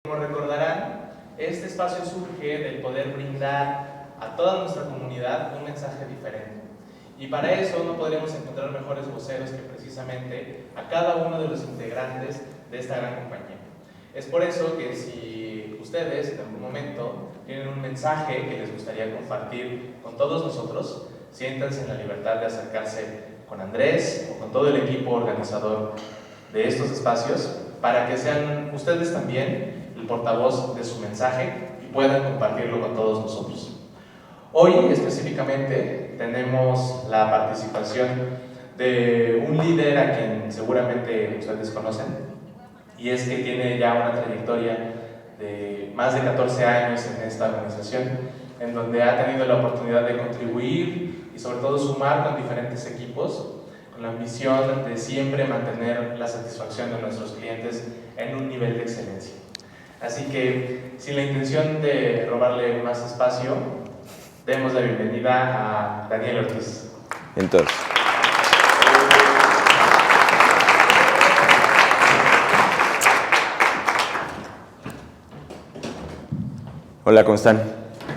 Como recordarán, este espacio surge del poder brindar a toda nuestra comunidad un mensaje diferente. Y para eso no podríamos encontrar mejores voceros que precisamente a cada uno de los integrantes de esta gran compañía. Es por eso que si ustedes en algún momento tienen un mensaje que les gustaría compartir con todos nosotros, siéntanse en la libertad de acercarse con Andrés o con todo el equipo organizador de estos espacios para que sean ustedes también el portavoz de su mensaje y puedan compartirlo con todos nosotros. Hoy específicamente tenemos la participación de un líder a quien seguramente ustedes conocen, y es que tiene ya una trayectoria de más de 14 años en esta organización, en donde ha tenido la oportunidad de contribuir y sobre todo sumar con diferentes equipos, con la ambición de siempre mantener la satisfacción de nuestros clientes en un nivel de excelencia. Así que, sin la intención de robarle más espacio, demos la bienvenida a Daniel Ortiz. Entonces. Hola, ¿cómo están?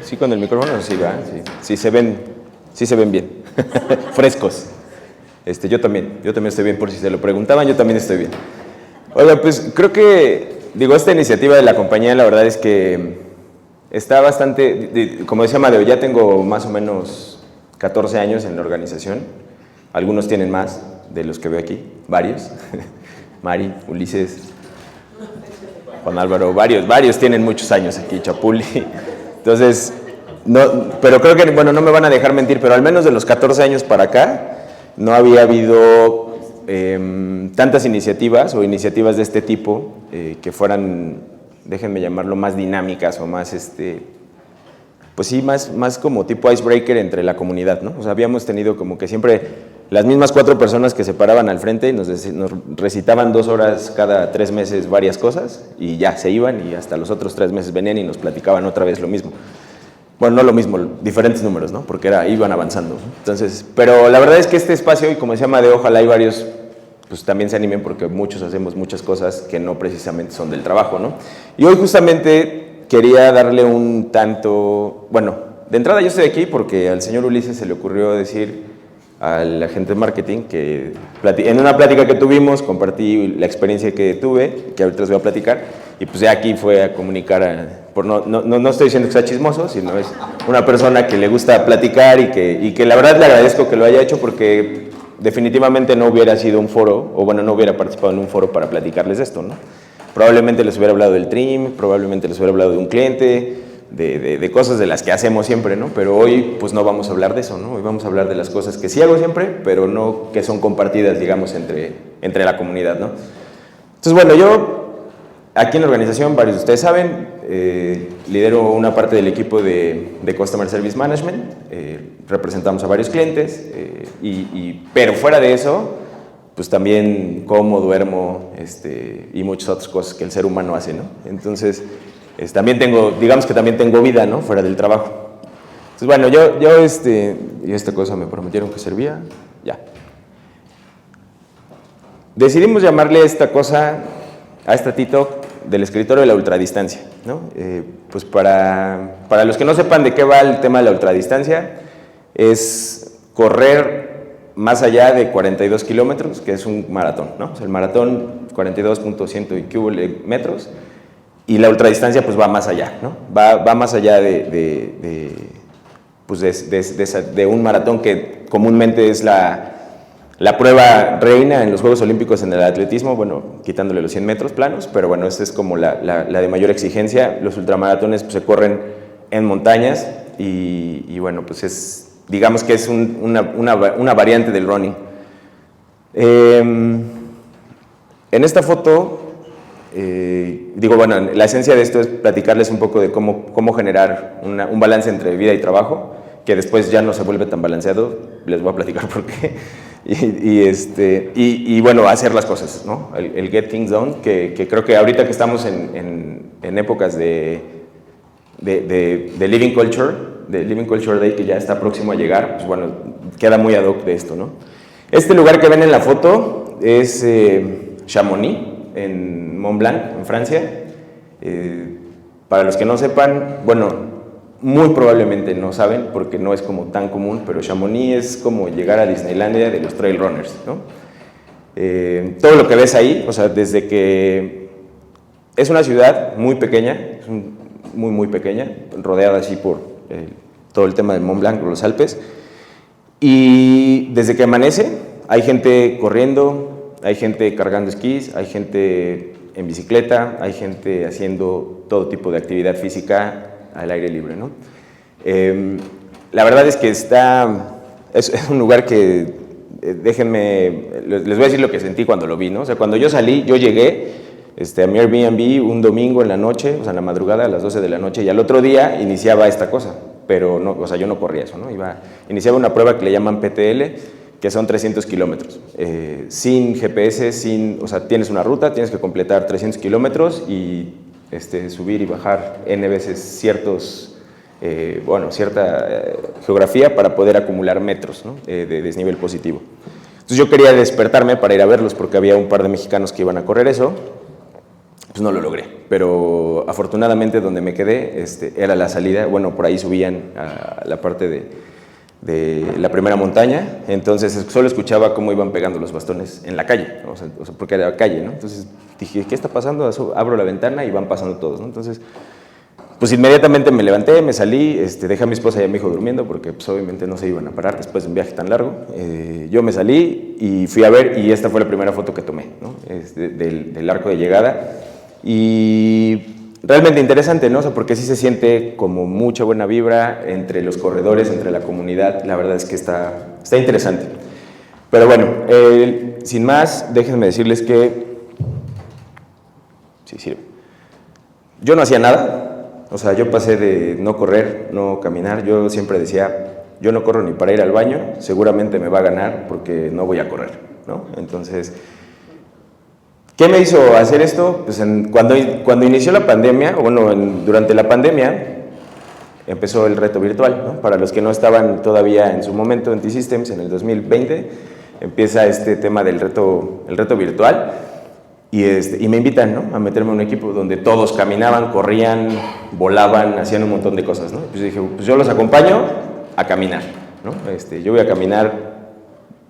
¿Sí con el micrófono? Sí, ¿verdad? Sí se ven bien. Frescos. Yo también estoy bien, por si se lo preguntaban, yo también estoy bien. Oiga, pues creo que, esta iniciativa de la compañía, la verdad es que está bastante, como decía Madeo, ya tengo más o menos 14 años en la organización. Algunos tienen más de los que veo aquí, varios. Mari, Ulises, Juan Álvaro, varios tienen muchos años aquí, Chapuli. Entonces, pero creo que, no me van a dejar mentir, pero al menos de los 14 años para acá, no había habido tantas iniciativas o iniciativas de este tipo que fueran, déjenme llamarlo, más dinámicas o más, pues sí, más como tipo icebreaker entre la comunidad, ¿no? O sea, habíamos tenido como que siempre las mismas 4 personas que se paraban al frente y nos recitaban 2 horas cada 3 meses varias cosas y ya se iban, y hasta los otros 3 meses venían y nos platicaban otra vez lo mismo. Bueno, no lo mismo, diferentes números, ¿no? Porque iban avanzando. Entonces, pero la verdad es que este espacio, y como decía Madeo, ojalá hay varios, pues también se animen, porque muchos hacemos muchas cosas que no precisamente son del trabajo, ¿no? Y hoy justamente quería darle un tanto, de entrada yo estoy aquí porque al señor Ulises se le ocurrió decir al agente de marketing que en una plática que tuvimos compartí la experiencia que tuve, que ahorita les voy a platicar, y pues ya aquí fue a comunicar, no estoy diciendo que sea chismoso, sino es una persona que le gusta platicar y que la verdad le agradezco que lo haya hecho, porque definitivamente no hubiera sido un foro, o no hubiera participado en un foro para platicarles de esto, ¿no? Probablemente les hubiera hablado del TRIM, probablemente les hubiera hablado de un cliente, de cosas de las que hacemos siempre, ¿no? Pero hoy pues no vamos a hablar de eso, ¿no? Hoy vamos a hablar de las cosas que sí hago siempre, pero no que son compartidas, digamos, entre la comunidad, ¿no? Entonces, yo aquí en la organización, varios de ustedes saben, lidero una parte del equipo de Customer Service Management, representamos a varios clientes, pero fuera de eso, pues también como, duermo, y muchas otras cosas que el ser humano hace, ¿no? Entonces, también tengo vida, ¿no? Fuera del trabajo. Entonces, y esta cosa me prometieron que servía, ya. Decidimos llamarle esta cosa, a esta TikTok, del escritorio de la ultradistancia, ¿no? Pues para los que no sepan de qué va el tema de la ultradistancia, es correr más allá de 42 kilómetros, que es un maratón, ¿no? O sea, el maratón, 42.100 y que hubo metros, y la ultradistancia pues va más allá, ¿no? Va más allá de un maratón que comúnmente es la prueba reina en los Juegos Olímpicos en el atletismo, quitándole los 100 metros planos, pero esta es como la de mayor exigencia. Los ultramaratones pues, se corren en montañas y digamos que es una variante del running. En esta foto, la esencia de esto es platicarles un poco de cómo generar un balance entre vida y trabajo, que después ya no se vuelve tan balanceado, les voy a platicar por qué, hacer las cosas, ¿no? El get things done, que creo que ahorita que estamos en épocas de Living Culture Day, que ya está próximo a llegar, pues queda muy ad hoc de esto, ¿no? Este lugar que ven en la foto es Chamonix, en Mont Blanc, en Francia. Para los que no sepan, bueno, muy probablemente no saben porque no es como tan común, pero Chamonix es como llegar a Disneylandia de los trail runners, ¿no? Todo lo que ves ahí, o sea, desde que es una ciudad muy pequeña, es muy pequeña, rodeada así por todo el tema del Mont Blanc, los Alpes, y desde que amanece hay gente corriendo, hay gente cargando esquís, hay gente en bicicleta, hay gente haciendo todo tipo de actividad física al aire libre, ¿no? La verdad es que es un lugar que, déjenme, les voy a decir lo que sentí cuando lo vi, ¿no? O sea, cuando yo salí, yo llegué a mi Airbnb un domingo en la noche, o sea, en la madrugada a las 12 de la noche, y al otro día iniciaba esta cosa, pero no, o sea, yo no corría eso, ¿no? Iniciaba una prueba que le llaman PTL, que son 300 kilómetros, sin GPS, o sea, tienes una ruta, tienes que completar 300 kilómetros y subir y bajar N veces cierta geografía para poder acumular metros, ¿no? De desnivel positivo. Entonces yo quería despertarme para ir a verlos porque había un par de mexicanos que iban a correr eso, pues no lo logré, pero afortunadamente donde me quedé era la salida, bueno, por ahí subían a la parte de la primera montaña, entonces solo escuchaba cómo iban pegando los bastones en la calle, o sea, porque era calle, ¿no? Entonces dije, ¿qué está pasando? Abro la ventana y van pasando todos, ¿no? Entonces, pues inmediatamente me levanté, me salí, dejé a mi esposa y a mi hijo durmiendo porque pues, obviamente no se iban a parar después de un viaje tan largo. Yo me salí y fui a ver, y esta fue la primera foto que tomé, ¿no? Del arco de llegada, y realmente interesante, ¿no? O sea, porque sí se siente como mucha buena vibra entre los corredores, entre la comunidad. La verdad es que está interesante. Pero bueno, sin más, déjenme decirles que sí sirve. Yo no hacía nada, o sea, yo pasé de no correr, no caminar. Yo siempre decía, yo no corro ni para ir al baño, seguramente me va a ganar porque no voy a correr, ¿no? Entonces, ¿qué me hizo hacer esto? Pues cuando inició la pandemia, o bueno, durante la pandemia, empezó el reto virtual, ¿no? Para los que no estaban todavía en su momento en T-Systems, en el 2020, empieza este tema del reto virtual, y me invitan, ¿no? A meterme en un equipo donde todos caminaban, corrían, volaban, hacían un montón de cosas, ¿no? Pues dije, pues yo los acompaño a caminar, ¿no? Yo voy a caminar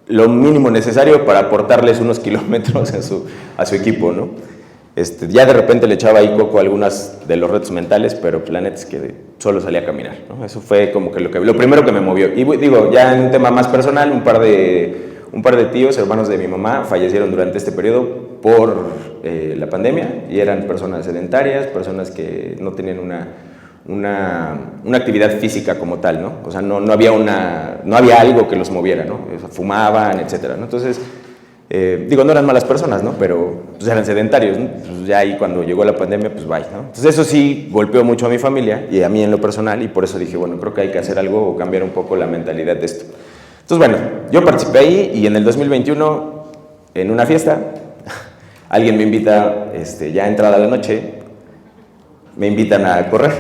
lo mínimo necesario para aportarles unos kilómetros a su equipo, ¿no? Ya de repente le echaba ahí coco a algunas de los retos mentales, pero la neta es que solo salía a caminar, ¿no? Eso fue como que lo primero que me movió. Y digo, ya en un tema más personal, un par de tíos, hermanos de mi mamá, fallecieron durante este periodo por la pandemia, y eran personas sedentarias, personas que no tenían una actividad física como tal, ¿no? O sea, no había algo que los moviera, ¿no? O sea, fumaban, etcétera, ¿no? Entonces, no eran malas personas, ¿no? Pero pues, eran sedentarios, ¿no? Pues ya ahí cuando llegó la pandemia, pues bye, ¿no? Entonces eso sí golpeó mucho a mi familia y a mí en lo personal, y por eso dije, bueno, creo que hay que hacer algo o cambiar un poco la mentalidad de esto. Entonces, bueno, yo participé ahí, y en el 2021, en una fiesta, alguien me invita, ya entrada la noche, me invitan a correr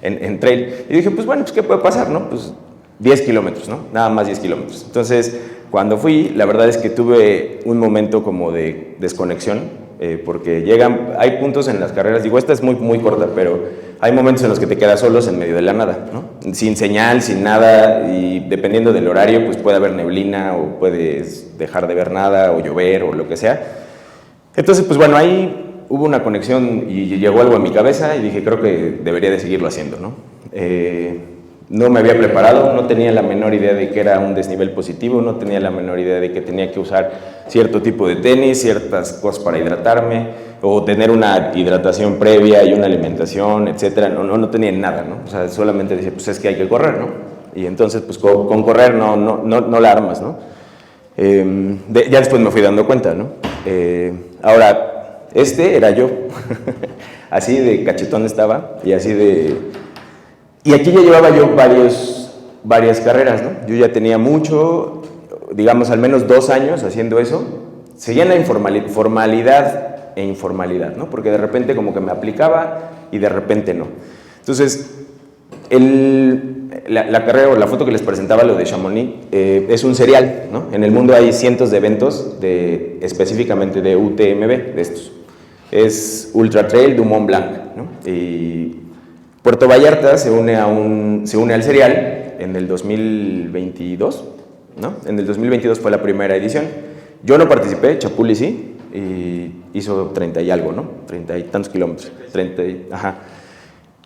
en trail. Y dije, pues bueno, pues ¿qué puede pasar, no? Pues 10 kilómetros, ¿no? Nada más 10 kilómetros. Entonces, cuando fui, la verdad es que tuve un momento como de desconexión, porque hay puntos en las carreras, digo, esta es muy corta, pero hay momentos en los que te quedas solos en medio de la nada, ¿no? Sin señal, sin nada, y dependiendo del horario, pues puede haber neblina, o puedes dejar de ver nada, o llover, o lo que sea. Entonces, pues bueno, ahí hubo una conexión y llegó algo a mi cabeza y dije, creo que debería de seguirlo haciendo, ¿no? No me había preparado, no tenía la menor idea de que era un desnivel positivo, no tenía la menor idea de que tenía que usar cierto tipo de tenis, ciertas cosas para hidratarme, o tener una hidratación previa y una alimentación, etcétera. No tenía nada, ¿no? O sea, solamente dije, pues es que hay que correr, ¿no? Y entonces, pues con correr no la armas, ¿no? Ya después me fui dando cuenta, ¿no? Ahora, era yo, así de cachetón estaba, y así de... Y aquí ya llevaba yo varias carreras, ¿no? Yo ya tenía mucho, digamos, al menos 2 años haciendo eso. Seguía en la formalidad e informalidad, ¿no? Porque de repente como que me aplicaba y de repente no. Entonces, la carrera o la foto que les presentaba, lo de Chamonix, es un serial, ¿no? En el mundo hay cientos de eventos específicamente de UTMB, de estos. es Ultra Trail du Mont Blanc, ¿no? Y Puerto Vallarta se une al serial en el 2022, ¿no? En el 2022 fue la primera edición. Yo no participé, Chapuli sí, y hizo 30 y algo, ¿no? 30 y tantos kilómetros. 30 y, ajá.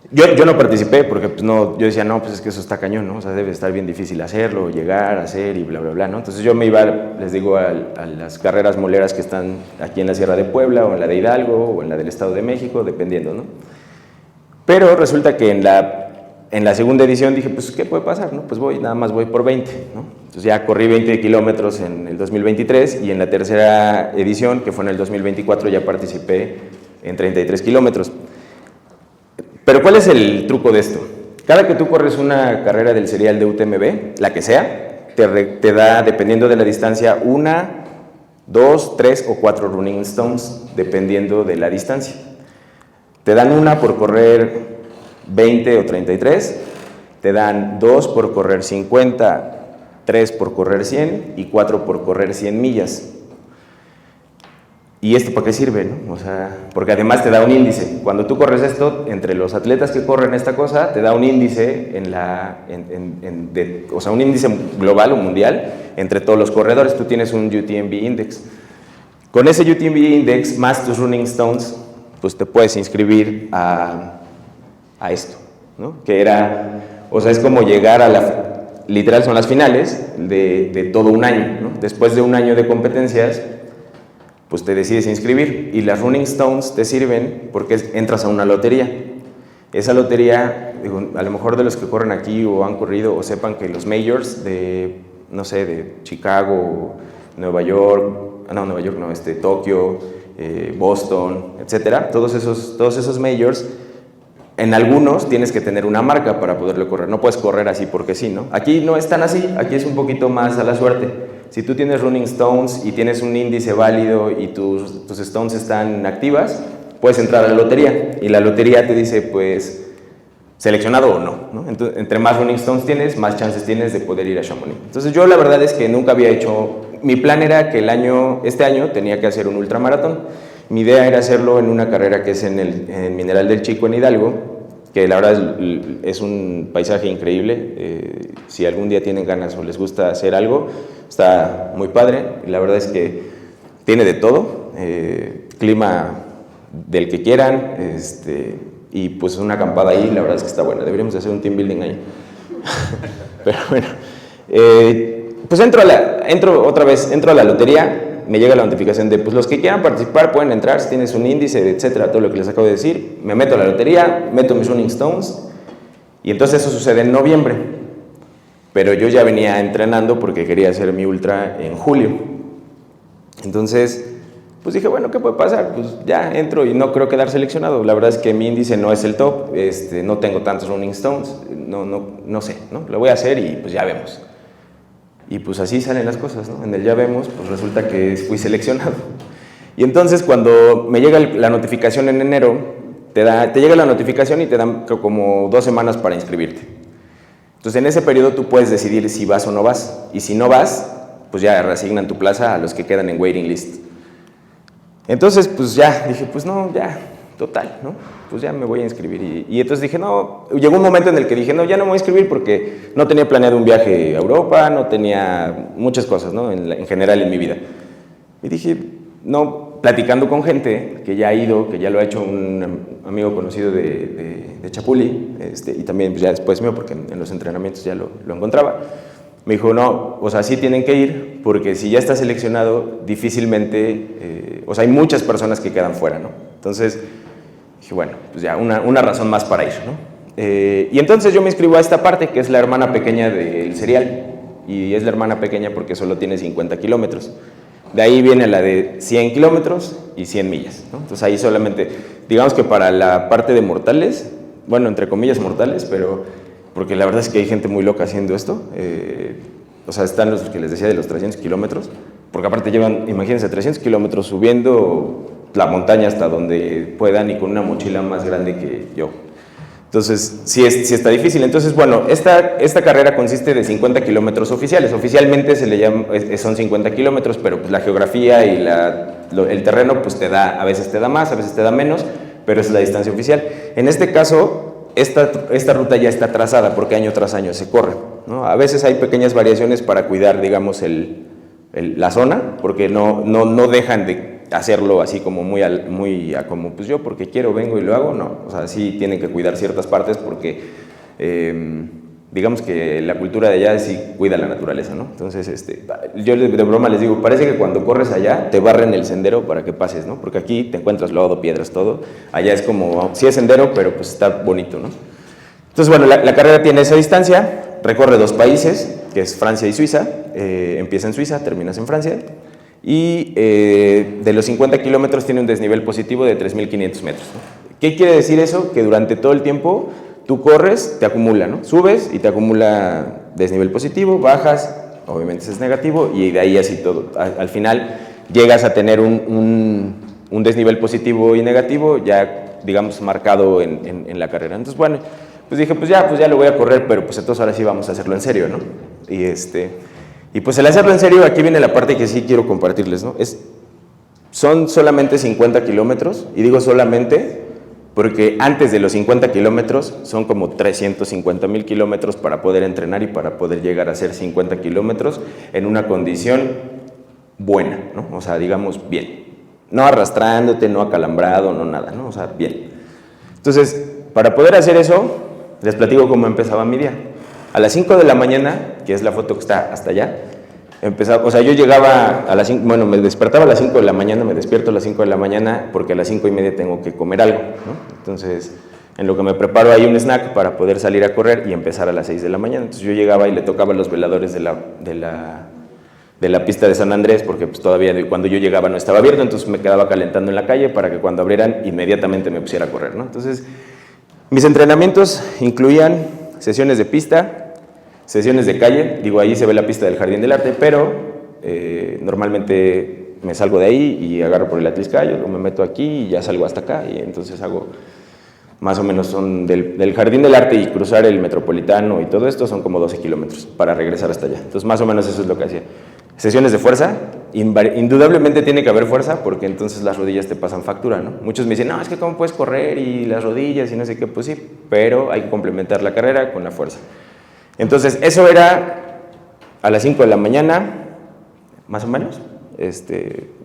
Yo no participé porque pues no, yo decía, no, pues es que eso está cañón, ¿no? O sea, debe estar bien difícil hacerlo, llegar, hacer y bla, bla, bla, ¿no? Entonces yo me iba, les digo, a las carreras moleras que están aquí en la Sierra de Puebla o en la de Hidalgo o en la del Estado de México, dependiendo, ¿no? Pero resulta que en la segunda edición dije, pues, ¿qué puede pasar? ¿No? Pues nada más voy por 20, ¿no? Entonces ya corrí 20 kilómetros en el 2023 y en la tercera edición, que fue en el 2024, ya participé en 33 kilómetros. Pero ¿cuál es el truco de esto? Cada que tú corres una carrera del serial de UTMB, la que sea, te da, dependiendo de la distancia, 1, 2, 3 o 4 running stones, dependiendo de la distancia. Te dan 1 por correr 20 o 33, te dan 2 por correr 50, 3 por correr 100 y 4 por correr 100 millas. ¿Y esto para qué sirve? ¿No? O sea, porque además te da un índice. Cuando tú corres esto, entre los atletas que corren esta cosa, te da un índice o sea, un índice global o mundial entre todos los corredores. Tú tienes un UTMB Index. Con ese UTMB Index más tus running stones, pues te puedes inscribir a esto, ¿no? Que era, o sea, es como llegar a literal son las finales de todo un año, ¿no? Después de un año de competencias, pues te decides inscribir y las running stones te sirven porque entras a una lotería. Esa lotería, digo, a lo mejor de los que corren aquí o han corrido o sepan que los majors de, no sé, de Chicago, Nueva York, Tokio, Boston, etcétera, todos esos majors, en algunos tienes que tener una marca para poderlo correr, no puedes correr así porque sí, ¿no? Aquí no es tan así, aquí es un poquito más a la suerte. Si tú tienes running stones y tienes un índice válido y tus stones están activas, puedes entrar a la lotería y la lotería te dice, pues, seleccionado o no, ¿no? Entonces, entre más running stones tienes, más chances tienes de poder ir a Chamonix. Entonces yo la verdad es que nunca había hecho, mi plan era que este año tenía que hacer un ultramaratón. Mi idea era hacerlo en una carrera que es en Mineral del Chico en Hidalgo, que la verdad es un paisaje increíble. Si algún día tienen ganas o les gusta hacer algo, está muy padre. La verdad es que tiene de todo, clima del que quieran, y pues una acampada ahí, la verdad es que está buena. Deberíamos hacer un team building ahí. Pero bueno, pues entro a la lotería. Me llega la notificación de, pues los que quieran participar pueden entrar, si tienes un índice, etcétera, todo lo que les acabo de decir. Me meto a la lotería, meto mis running stones, y entonces eso sucede en noviembre. Pero yo ya venía entrenando porque quería hacer mi ultra en julio. Entonces, pues dije, bueno, ¿qué puede pasar? Pues ya entro y no creo quedar seleccionado. La verdad es que mi índice no es el top, no tengo tantos running stones, no sé, ¿no? Lo voy a hacer y pues ya vemos. Y pues así salen las cosas, ¿no? En el ya vemos, pues resulta que fui seleccionado. Y entonces cuando me llega la notificación en enero, te llega la notificación y te dan como 2 semanas para inscribirte. Entonces en ese periodo tú puedes decidir si vas o no vas. Y si no vas, pues ya reasignan tu plaza a los que quedan en waiting list. Entonces pues ya, dije, pues no, ya, total, ¿no? Pues ya me voy a inscribir. Y entonces dije, no, llegó un momento en el que dije, no, ya no me voy a inscribir porque no tenía planeado un viaje a Europa, no tenía muchas cosas, ¿no? En general en mi vida. Y dije, no, platicando con gente que ya ha ido, que ya lo ha hecho un amigo conocido de Chapuli, y también pues ya después mío, porque en los entrenamientos ya lo encontraba, me dijo, no, o sea, sí tienen que ir, porque si ya está seleccionado, difícilmente, o sea, hay muchas personas que quedan fuera, ¿no? Entonces, dije, bueno, pues ya, una razón más para ir, ¿no? Y entonces yo me inscribo a esta parte, que es la hermana pequeña del serial, y es la hermana pequeña porque solo tiene 50 kilómetros. De ahí viene la de 100 kilómetros y 100 millas, ¿no? Entonces ahí solamente, digamos que para la parte de mortales, bueno, entre comillas mortales, pero porque la verdad es que hay gente muy loca haciendo esto, o sea, están los que les decía de los 300 kilómetros, porque aparte llevan, imagínense, 300 kilómetros subiendo la montaña hasta donde puedan y con una mochila más grande que yo. Entonces, sí está difícil. Entonces, bueno, esta carrera consiste de 50 kilómetros oficiales. Oficialmente se le llama, son 50 kilómetros, pero pues la geografía y el terreno pues a veces te da más, a veces te da menos, pero esa es la distancia oficial. En este caso, esta ruta ya está trazada porque año tras año se corre, ¿no? A veces hay pequeñas variaciones para cuidar, digamos, la zona, porque no dejan de hacerlo así como muy como pues yo porque quiero, vengo y lo hago, no, o sea, sí tienen que cuidar ciertas partes porque digamos que la cultura de allá sí cuida la naturaleza, ¿no? Entonces, yo de broma les digo, parece que cuando corres allá te barren el sendero para que pases, ¿no? Porque aquí te encuentras lodo, piedras, todo, allá es como, sí es sendero, pero pues está bonito, ¿no? Entonces, bueno, la carrera tiene esa distancia, recorre 2 países, que es Francia y Suiza, empieza en Suiza, terminas en Francia, y de los 50 kilómetros tiene un desnivel positivo de 3.500 metros, ¿no? ¿Qué quiere decir eso? Que durante todo el tiempo tú corres, te acumula, ¿no? Subes y te acumula desnivel positivo, bajas, obviamente es negativo, y de ahí así todo. Al final llegas a tener un desnivel positivo y negativo ya, digamos, marcado en la carrera. Entonces, bueno, pues dije, pues ya lo voy a correr, pero pues entonces ahora sí vamos a hacerlo en serio, ¿no? Y pues el hacerlo en serio, aquí viene la parte que sí quiero compartirles, ¿no? Son solamente 50 kilómetros, y digo solamente porque antes de los 50 kilómetros son como 350,000 kilómetros para poder entrenar y para poder llegar a hacer 50 kilómetros en una condición buena, ¿no? O sea, digamos, bien. No arrastrándote, no acalambrado, no nada, ¿no? O sea, bien. Entonces, para poder hacer eso, les platico cómo empezaba mi día. A las 5 de la mañana, que es la foto que está hasta allá, o sea, yo llegaba a las 5, bueno, me despertaba a las 5 de la mañana, me despierto a las 5 de la mañana porque a las 5:30 tengo que comer algo, ¿no? Entonces, en lo que me preparo hay un snack para poder salir a correr y empezar a las 6 de la mañana. Entonces yo llegaba y le tocaba a los veladores de la pista de San Andrés, porque pues todavía cuando yo llegaba no estaba abierto, entonces me quedaba calentando en la calle para que cuando abrieran inmediatamente me pusiera a correr, ¿no? Entonces, mis entrenamientos incluían sesiones de pista, sesiones de calle, digo, ahí se ve la pista del Jardín del Arte, pero normalmente me salgo de ahí y agarro por el Atliscayo, me meto aquí y ya salgo hasta acá, y entonces hago, más o menos son del Jardín del Arte y cruzar el Metropolitano y todo esto son como 12 kilómetros para regresar hasta allá. Entonces más o menos eso es lo que hacía. Sesiones de fuerza, indudablemente tiene que haber fuerza porque entonces las rodillas te pasan factura, ¿no? Muchos me dicen, no, es que cómo puedes correr y las rodillas y no sé qué, pues sí, pero hay que complementar la carrera con la fuerza. Entonces, eso era a las 5 de la mañana, más o menos,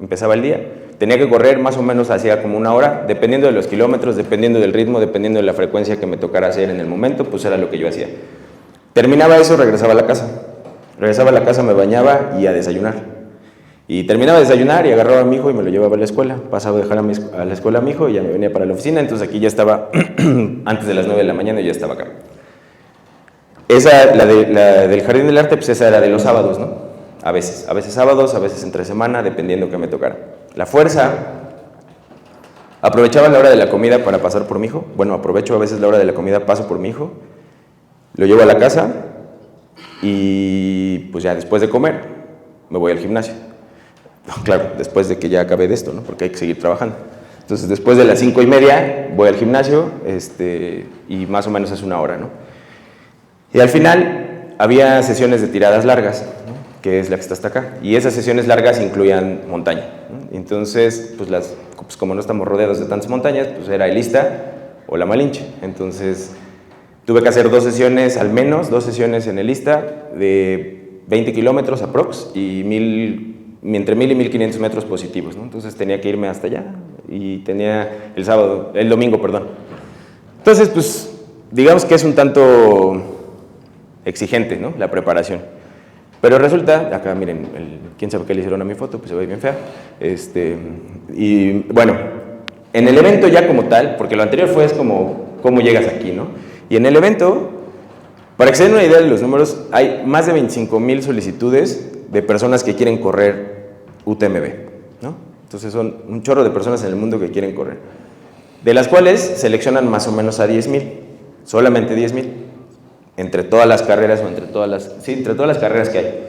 empezaba el día. Tenía que correr más o menos hacía como 1 hora, dependiendo de los kilómetros, dependiendo del ritmo, dependiendo de la frecuencia que me tocara hacer en el momento, pues era lo que yo hacía. Terminaba eso, regresaba a la casa. Regresaba a la casa, me bañaba y a desayunar. Y terminaba de desayunar y agarraba a mi hijo y me lo llevaba a la escuela. Pasaba a dejar a la escuela a mi hijo y ya me venía para la oficina, entonces aquí ya estaba, antes de las 9 de la mañana ya estaba acá. La del Jardín del Arte, pues esa era de los sábados, ¿no? A veces sábados, a veces entre semana, dependiendo que me tocara. La fuerza, aprovechaba la hora de la comida para pasar por mi hijo. Bueno, aprovecho a veces la hora de la comida, paso por mi hijo, lo llevo a la casa y pues ya después de comer me voy al gimnasio. Claro, después de que ya acabé de esto, ¿no? Porque hay que seguir trabajando. Entonces, después de las 5:30 voy al gimnasio y más o menos es 1 hora, ¿no? Y al final había sesiones de tiradas largas, ¿no? Que es la que está hasta acá. Y esas sesiones largas incluían montaña, ¿no? Entonces, pues como no estamos rodeados de tantas montañas, pues era el Ista o la Malinche. Entonces, tuve que hacer 2 sesiones, al menos 2 sesiones en el Ista de 20 kilómetros aprox y entre 1,000 y 1,500 metros positivos, ¿no? Entonces tenía que irme hasta allá y tenía el domingo, perdón. Entonces, pues, digamos que es un tanto exigente, ¿no? La preparación. Pero resulta, acá miren, quién sabe qué le hicieron a mi foto, pues se ve bien fea. Y bueno, en el evento ya como tal, porque lo anterior fue como cómo llegas aquí, ¿no? Y en el evento, para que se den una idea de los números, hay más de 25,000 solicitudes de personas que quieren correr UTMB, ¿no? Entonces son un chorro de personas en el mundo que quieren correr, de las cuales seleccionan más o menos a 10,000, solamente 10,000. Entre todas las carreras entre todas las carreras que hay.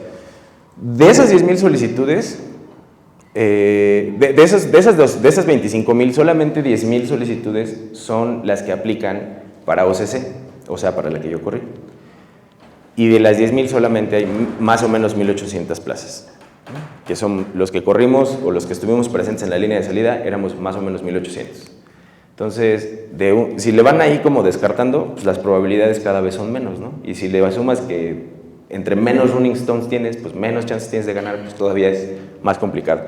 De esas 10,000 solicitudes, de esas 25,000, solamente 10,000 solicitudes son las que aplican para OCC, o sea, para la que yo corrí. Y de las 10,000 solamente hay más o menos 1,800 plazas, que son los que corrimos o los que estuvimos presentes en la línea de salida, éramos más o menos 1,800. Entonces, si le van ahí como descartando, pues las probabilidades cada vez son menos, ¿no? Y si le asumas que entre menos running stones tienes, pues menos chances tienes de ganar, pues todavía es más complicado.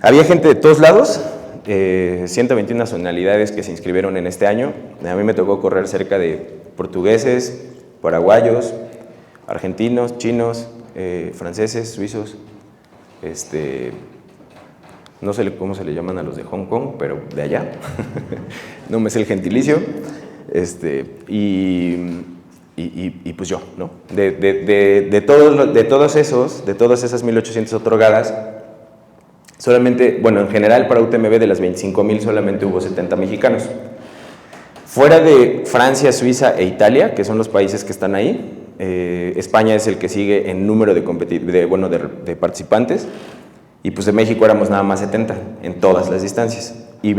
Había gente de todos lados, 121 nacionalidades que se inscribieron en este año. A mí me tocó correr cerca de portugueses, paraguayos, argentinos, chinos, franceses, suizos, no sé cómo se le llaman a los de Hong Kong, pero de allá, no me sé el gentilicio, y pues yo, ¿no? De todas esas 1,800 otorgadas, solamente, bueno, en general para UTMB de las 25,000 solamente hubo 70 mexicanos. Fuera de Francia, Suiza e Italia, que son los países que están ahí, España es el que sigue en número de participantes, y pues de México éramos nada más 70 en todas las distancias, y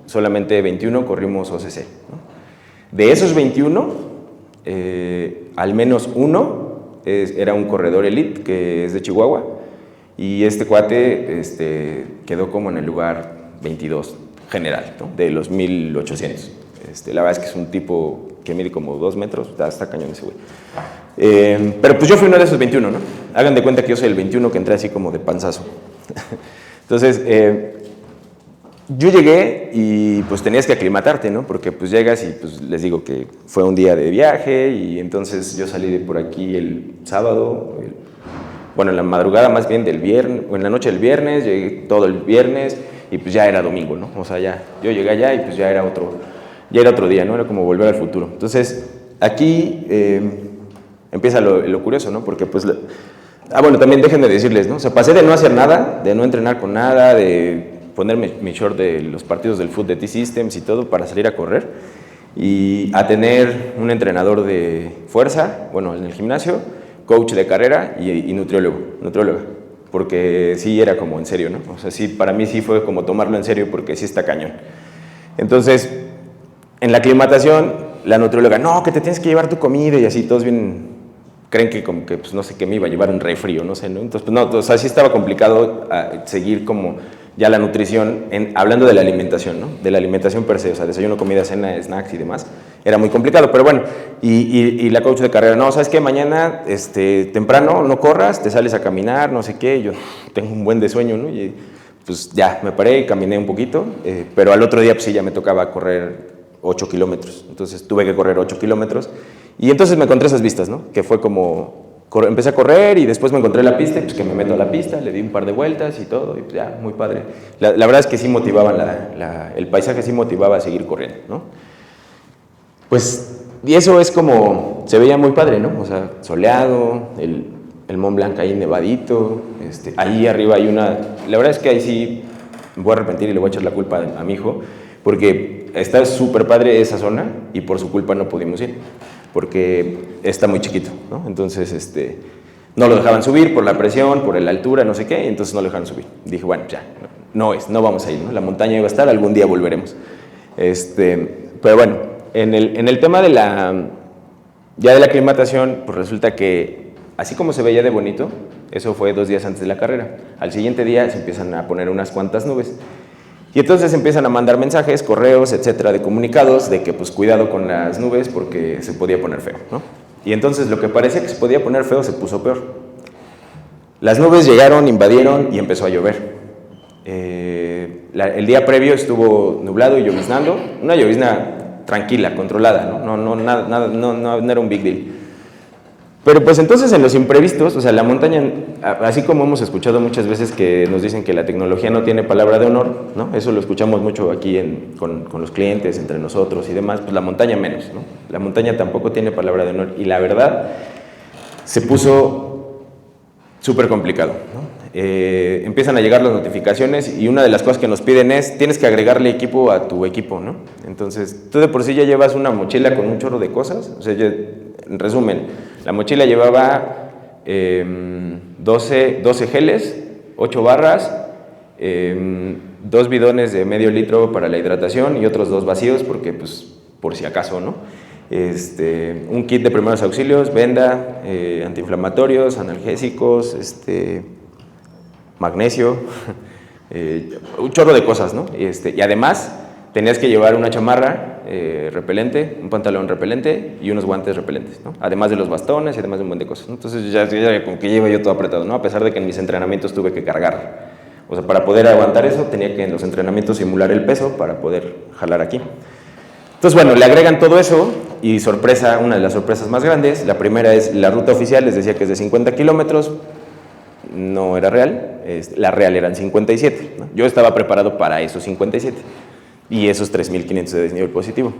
solamente 21 corrimos OCC, ¿no? De esos 21, al menos uno era un corredor elite, que es de Chihuahua, y este cuate quedó como en el lugar 22 general, ¿no? De los 1,800. La verdad es que es un tipo que mide como 2 metros, está cañón ese güey. Pero pues yo fui uno de esos 21, ¿no? Hagan de cuenta que yo soy el 21 que entré así como de panzazo. Entonces, yo llegué y pues tenías que aclimatarte, ¿no? Porque pues llegas y pues les digo que fue un día de viaje, y entonces yo salí de por aquí el sábado, en la madrugada más bien del viernes, o en la noche del viernes, llegué todo el viernes y pues ya era domingo, ¿no? O sea, yo llegué allá y pues ya era otro día, ¿no? Era como volver al futuro. Entonces, aquí empieza lo curioso, ¿no? Porque pues, también déjenme decirles, ¿no? O sea, pasé de no hacer nada, de no entrenar con nada, de ponerme mi short de los partidos del Food de T-Systems y todo para salir a correr, y a tener un entrenador de fuerza, en el gimnasio, coach de carrera y nutrióloga, porque sí era como en serio, ¿no? O sea, sí, para mí sí fue como tomarlo en serio, porque sí está cañón. Entonces, en la aclimatación, la nutrióloga, no, que te tienes que llevar tu comida, y así todos creen que como que, pues no sé, qué me iba a llevar un refri o no sé, ¿no? Entonces, pues no, o sea, sí estaba complicado seguir como ya la nutrición, hablando de la alimentación, ¿no? De la alimentación per se, o sea, desayuno, comida, cena, snacks y demás, era muy complicado, pero bueno, y la coach de carrera, no, ¿sabes qué? Mañana, temprano, no corras, te sales a caminar, no sé qué, yo tengo un buen de sueño, ¿no? Y pues ya, me paré y caminé un poquito, pero al otro día, pues sí, ya me tocaba correr 8 kilómetros, entonces tuve que correr 8 kilómetros, y entonces me encontré esas vistas, ¿no? Que fue como, empecé a correr y después me encontré la pista, y pues que me meto a la pista, le di un par de vueltas y todo, y pues ya, muy padre. La verdad es que sí motivaban, el paisaje sí motivaba a seguir corriendo, ¿no? Pues, y eso es como, se veía muy padre, ¿no? O sea, soleado, el Mont Blanc ahí nevadito, ahí arriba hay la verdad es que ahí sí me voy a arrepentir y le voy a echar la culpa a mi hijo, porque está súper padre esa zona y por su culpa no pudimos ir, porque está muy chiquito, ¿no? Entonces, no lo dejaban subir por la presión, por la altura, no sé qué, y entonces no lo dejaban subir. Dije, bueno, ya, no vamos a ir, ¿no? La montaña iba a estar, algún día volveremos. Pero bueno, en el tema de la aclimatación, pues resulta que, así como se veía de bonito, eso fue 2 días antes de la carrera. Al siguiente día se empiezan a poner unas cuantas nubes. Y entonces empiezan a mandar mensajes, correos, etcétera, de comunicados, de que pues cuidado con las nubes porque se podía poner feo, ¿no? Y entonces lo que parecía que se podía poner feo se puso peor. Las nubes llegaron, invadieron y empezó a llover. El día previo estuvo nublado y lloviznando, una llovizna tranquila, controlada, ¿no? No era un big deal. Pero pues entonces en los imprevistos, o sea, la montaña, así como hemos escuchado muchas veces que nos dicen que la tecnología no tiene palabra de honor, ¿no? Eso lo escuchamos mucho aquí con los clientes, entre nosotros y demás, pues la montaña menos, ¿no? La montaña tampoco tiene palabra de honor, y la verdad se puso súper complicado, ¿no? Empiezan a llegar las notificaciones y una de las cosas que nos piden es, tienes que agregarle equipo a tu equipo, ¿no? Entonces, tú de por sí ya llevas una mochila con un chorro de cosas, o sea, en resumen, la mochila llevaba 12 geles, 8 barras, 2 bidones de medio litro para la hidratación y otros 2 vacíos porque pues por si acaso, ¿no? Un kit de primeros auxilios, venda, antiinflamatorios, analgésicos, magnesio, un chorro de cosas, ¿no? Y además tenías que llevar una chamarra repelente, un pantalón repelente y unos guantes repelentes, ¿no? Además de los bastones y además de un montón de cosas, ¿no? Entonces ya como que llevo yo todo apretado, ¿no? A pesar de que en mis entrenamientos tuve que cargar. O sea, para poder aguantar eso tenía que en los entrenamientos simular el peso para poder jalar aquí. Entonces, bueno, le agregan todo eso y sorpresa, una de las sorpresas más grandes, la primera es la ruta oficial, les decía que es de 50 kilómetros, no era real, la real eran 57, ¿no? Yo estaba preparado para esos 57 y esos 3.500 de desnivel positivo.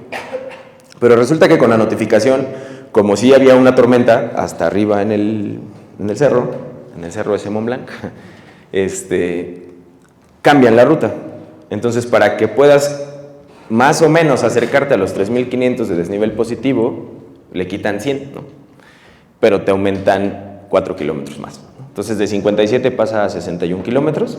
Pero resulta que con la notificación, como si había una tormenta hasta arriba en el cerro de Mont Blanc, cambian la ruta. Entonces, para que puedas más o menos acercarte a los 3.500 de desnivel positivo, le quitan 100, ¿no? Pero te aumentan 4 kilómetros más, ¿no? Entonces, de 57 pasa a 61 kilómetros.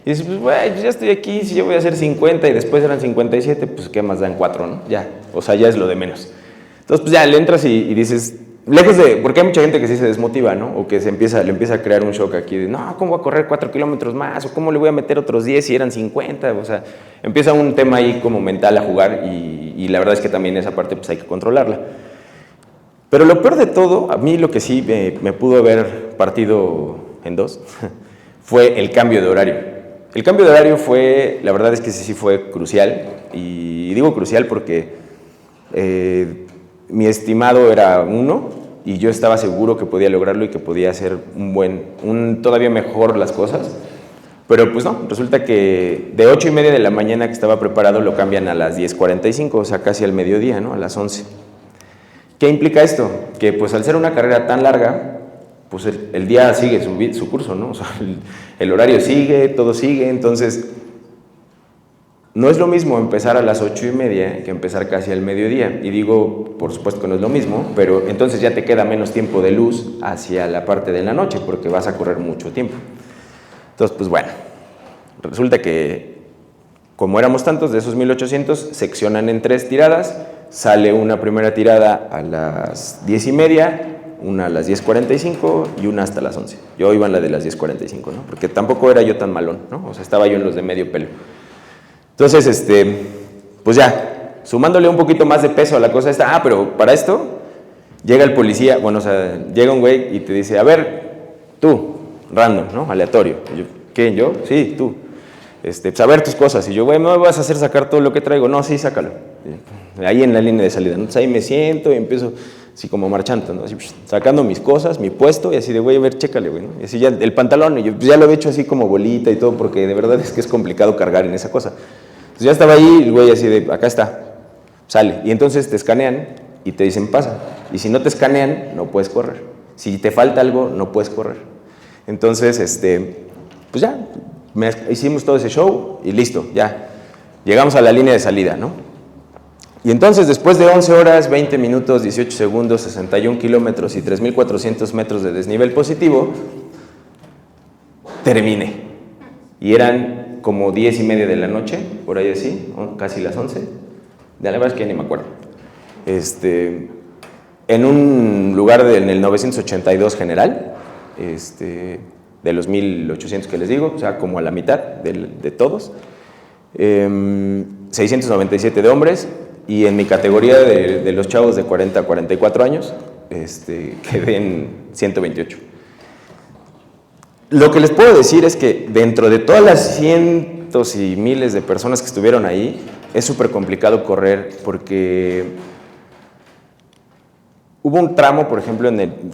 Y dices, pues, güey, ya estoy aquí, si yo voy a hacer 50 y después eran 57, pues, ¿qué más dan 4, no? Ya, o sea, ya es lo de menos. Entonces, pues, ya le entras y dices, lejos de, porque hay mucha gente que sí se desmotiva, ¿no? O que le empieza a crear un shock aquí de, no, ¿cómo voy a correr 4 kilómetros más? ¿O cómo le voy a meter otros 10 si eran 50? O sea, empieza un tema ahí como mental a jugar y la verdad es que también esa parte pues hay que controlarla. Pero lo peor de todo, a mí lo que sí me pudo haber partido en dos fue el cambio de horario. El cambio de horario fue, la verdad es que sí fue crucial, y digo crucial porque mi estimado era 1 y yo estaba seguro que podía lograrlo y que podía hacer todavía mejor las cosas, pero pues no, resulta que de 8:30 de la mañana que estaba preparado lo cambian a las 10:45, o sea, casi al mediodía, ¿no? A las 11. ¿Qué implica esto? Que pues al ser una carrera tan larga, pues el día sigue su curso, ¿no? O sea, el horario sigue, todo sigue, entonces no es lo mismo empezar a las 8:30 que empezar casi al mediodía. Y digo, por supuesto que no es lo mismo, pero entonces ya te queda menos tiempo de luz hacia la parte de la noche, porque vas a correr mucho tiempo. Entonces, pues bueno, resulta que como éramos tantos, de esos 1.800, seccionan en 3 tiradas, sale una primera tirada a las 10:30, una a las 10:45 y una hasta las 11. Yo iba en la de las 10:45, ¿no? Porque tampoco era yo tan malón, ¿no? O sea, estaba yo en los de medio pelo. Entonces, pues ya, sumándole un poquito más de peso a la cosa esta, pero para esto llega el policía, bueno, o sea, llega un güey y te dice, a ver, tú, random, ¿no? Aleatorio. Y yo, ¿qué? ¿Yo? Sí, tú. Pues a ver tus cosas. Y yo, güey, ¿me vas a hacer sacar todo lo que traigo? No, sí, sácalo. Ahí en la línea de salida. Entonces ahí me siento y empiezo así como marchando, ¿no? Así, sacando mis cosas, mi puesto, y así de, güey, a ver, chécale, güey, ¿no? Y así ya el pantalón, y yo pues ya lo he hecho así como bolita y todo, porque de verdad es que es complicado cargar en esa cosa. Entonces ya estaba ahí, el güey así de, acá está, sale. Y entonces te escanean y te dicen, pasa. Y si no te escanean, no puedes correr. Si te falta algo, no puedes correr. Entonces, pues ya, hicimos todo ese show y listo, ya. Llegamos a la línea de salida, ¿no? Y entonces, después de 11 horas, 20 minutos, 18 segundos, 61 kilómetros y 3.400 metros de desnivel positivo, terminé. Y eran como 10:30 de la noche, por ahí así, casi las 11. Ya la verdad es que ya ni me acuerdo. En un lugar en el 982 general, de los 1.800 que les digo, o sea, como a la mitad de todos. 697 de hombres, y en mi categoría de los chavos de 40 a 44 años, quedé en 128. Lo que les puedo decir es que dentro de todas las cientos y miles de personas que estuvieron ahí, es súper complicado correr porque hubo un tramo, por ejemplo,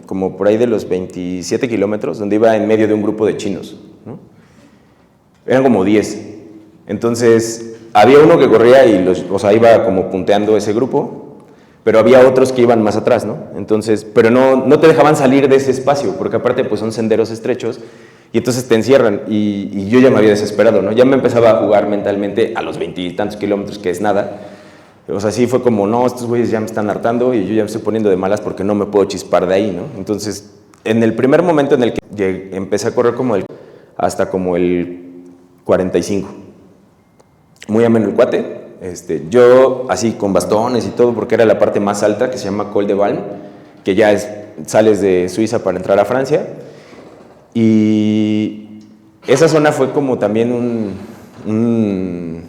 como por ahí de los 27 kilómetros, donde iba en medio de un grupo de chinos, ¿no? Eran como 10. Entonces, había uno que corría y iba como punteando ese grupo, pero había otros que iban más atrás, ¿no? Entonces, pero no te dejaban salir de ese espacio, porque aparte pues son senderos estrechos, y entonces te encierran, y yo ya me había desesperado, ¿no? Ya me empezaba a jugar mentalmente a los 20 y tantos kilómetros, que es nada. O sea, sí fue como, no, estos güeyes ya me están hartando y yo ya me estoy poniendo de malas porque no me puedo chispar de ahí, ¿no? Entonces, en el primer momento en el que empecé a correr hasta como el 45. Muy ameno el cuate, Yo así con bastones y todo, porque era la parte más alta que se llama Col de Balme, que ya sales de Suiza para entrar a Francia. Y esa zona fue como también un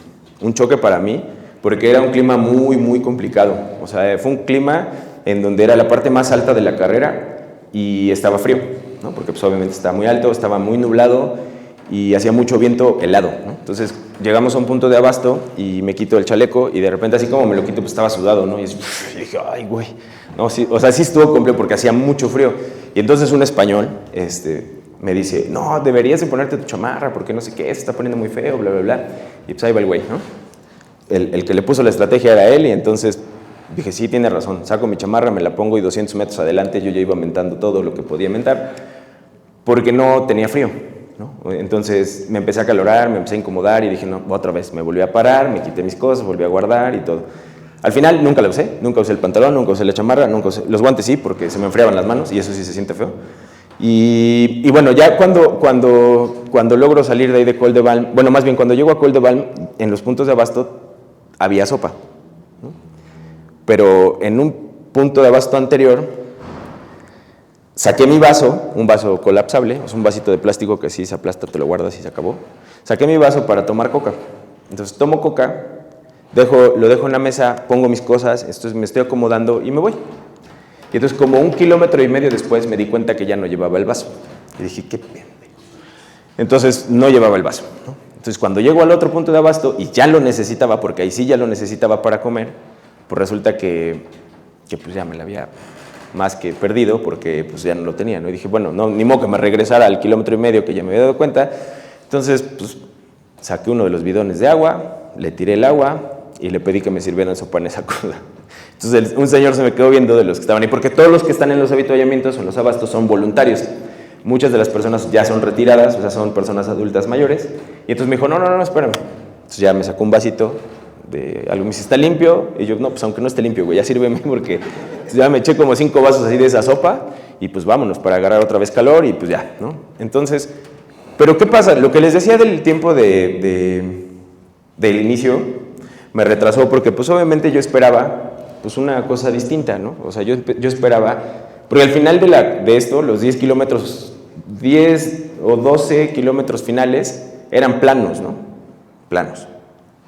choque para mí, porque era un clima muy, muy complicado. O sea, fue un clima en donde era la parte más alta de la carrera y estaba frío, ¿no? Porque pues, obviamente estaba muy alto, estaba muy nublado y hacía mucho viento helado, ¿no? Entonces llegamos a un punto de abasto y me quito el chaleco y de repente así como me lo quito pues estaba sudado, ¿no? Y dije, ay, güey. No, sí, o sea, sí estuvo complejo porque hacía mucho frío. Y entonces un español me dice, no, deberías de ponerte tu chamarra porque no sé qué, se está poniendo muy feo, bla, bla, bla. Y pues ahí va el güey, ¿no? El que le puso la estrategia era él y entonces dije, sí, tiene razón, saco mi chamarra, me la pongo y 200 metros adelante yo ya iba mentando todo lo que podía mentar porque no tenía frío, ¿no? Entonces me empecé a acalorar, me empecé a incomodar y dije, no, otra vez, me volví a parar, me quité mis cosas, volví a guardar y todo. Al final nunca la usé, nunca usé el pantalón, nunca usé la chamarra, nunca usé, los guantes sí, porque se me enfriaban las manos y eso sí se siente feo. Y bueno, ya cuando logro salir de ahí de Col de Balme, bueno, más bien cuando llego a Col de Balme, en los puntos de abasto había sopa, ¿no? Pero en un punto de abasto anterior saqué mi vaso, un vaso colapsable, o sea, un vasito de plástico que si se aplasta te lo guardas y se acabó. Saqué mi vaso para tomar coca. Entonces tomo coca, lo dejo en la mesa, pongo mis cosas, entonces me estoy acomodando y me voy. Y entonces como 1,5 kilómetros después me di cuenta que ya no llevaba el vaso. Y dije, qué pendejo. Entonces no llevaba el vaso, ¿no? Entonces cuando llego al otro punto de abasto y ya lo necesitaba, porque ahí sí ya lo necesitaba para comer, pues resulta que pues ya me la había más que perdido porque pues ya no lo tenía, ¿no? Y dije, bueno, no, ni modo que me regresara al 1,5 kilómetros que ya me había dado cuenta. Entonces pues saqué uno de los bidones de agua, le tiré el agua y le pedí que me sirvieran sopa en esa cosa. Entonces un señor se me quedó viendo de los que estaban ahí, porque todos los que están en los avituallamientos o en los abastos son voluntarios. Muchas de las personas ya son retiradas, o sea, son personas adultas mayores. Y entonces me dijo, no, espérame. Entonces ya me sacó un vasito de algo, me dice, ¿está limpio? Y yo, no, pues aunque no esté limpio, güey, ya sírveme, porque ya me eché como 5 vasos así de esa sopa y pues vámonos para agarrar otra vez calor y pues ya, ¿no? Entonces, pero ¿qué pasa? Lo que les decía del tiempo del inicio me retrasó porque pues obviamente yo esperaba pues una cosa distinta, ¿no? O sea, yo esperaba, porque al final de esto, los 10 kilómetros, 10 o 12 kilómetros finales eran planos, ¿no? Planos.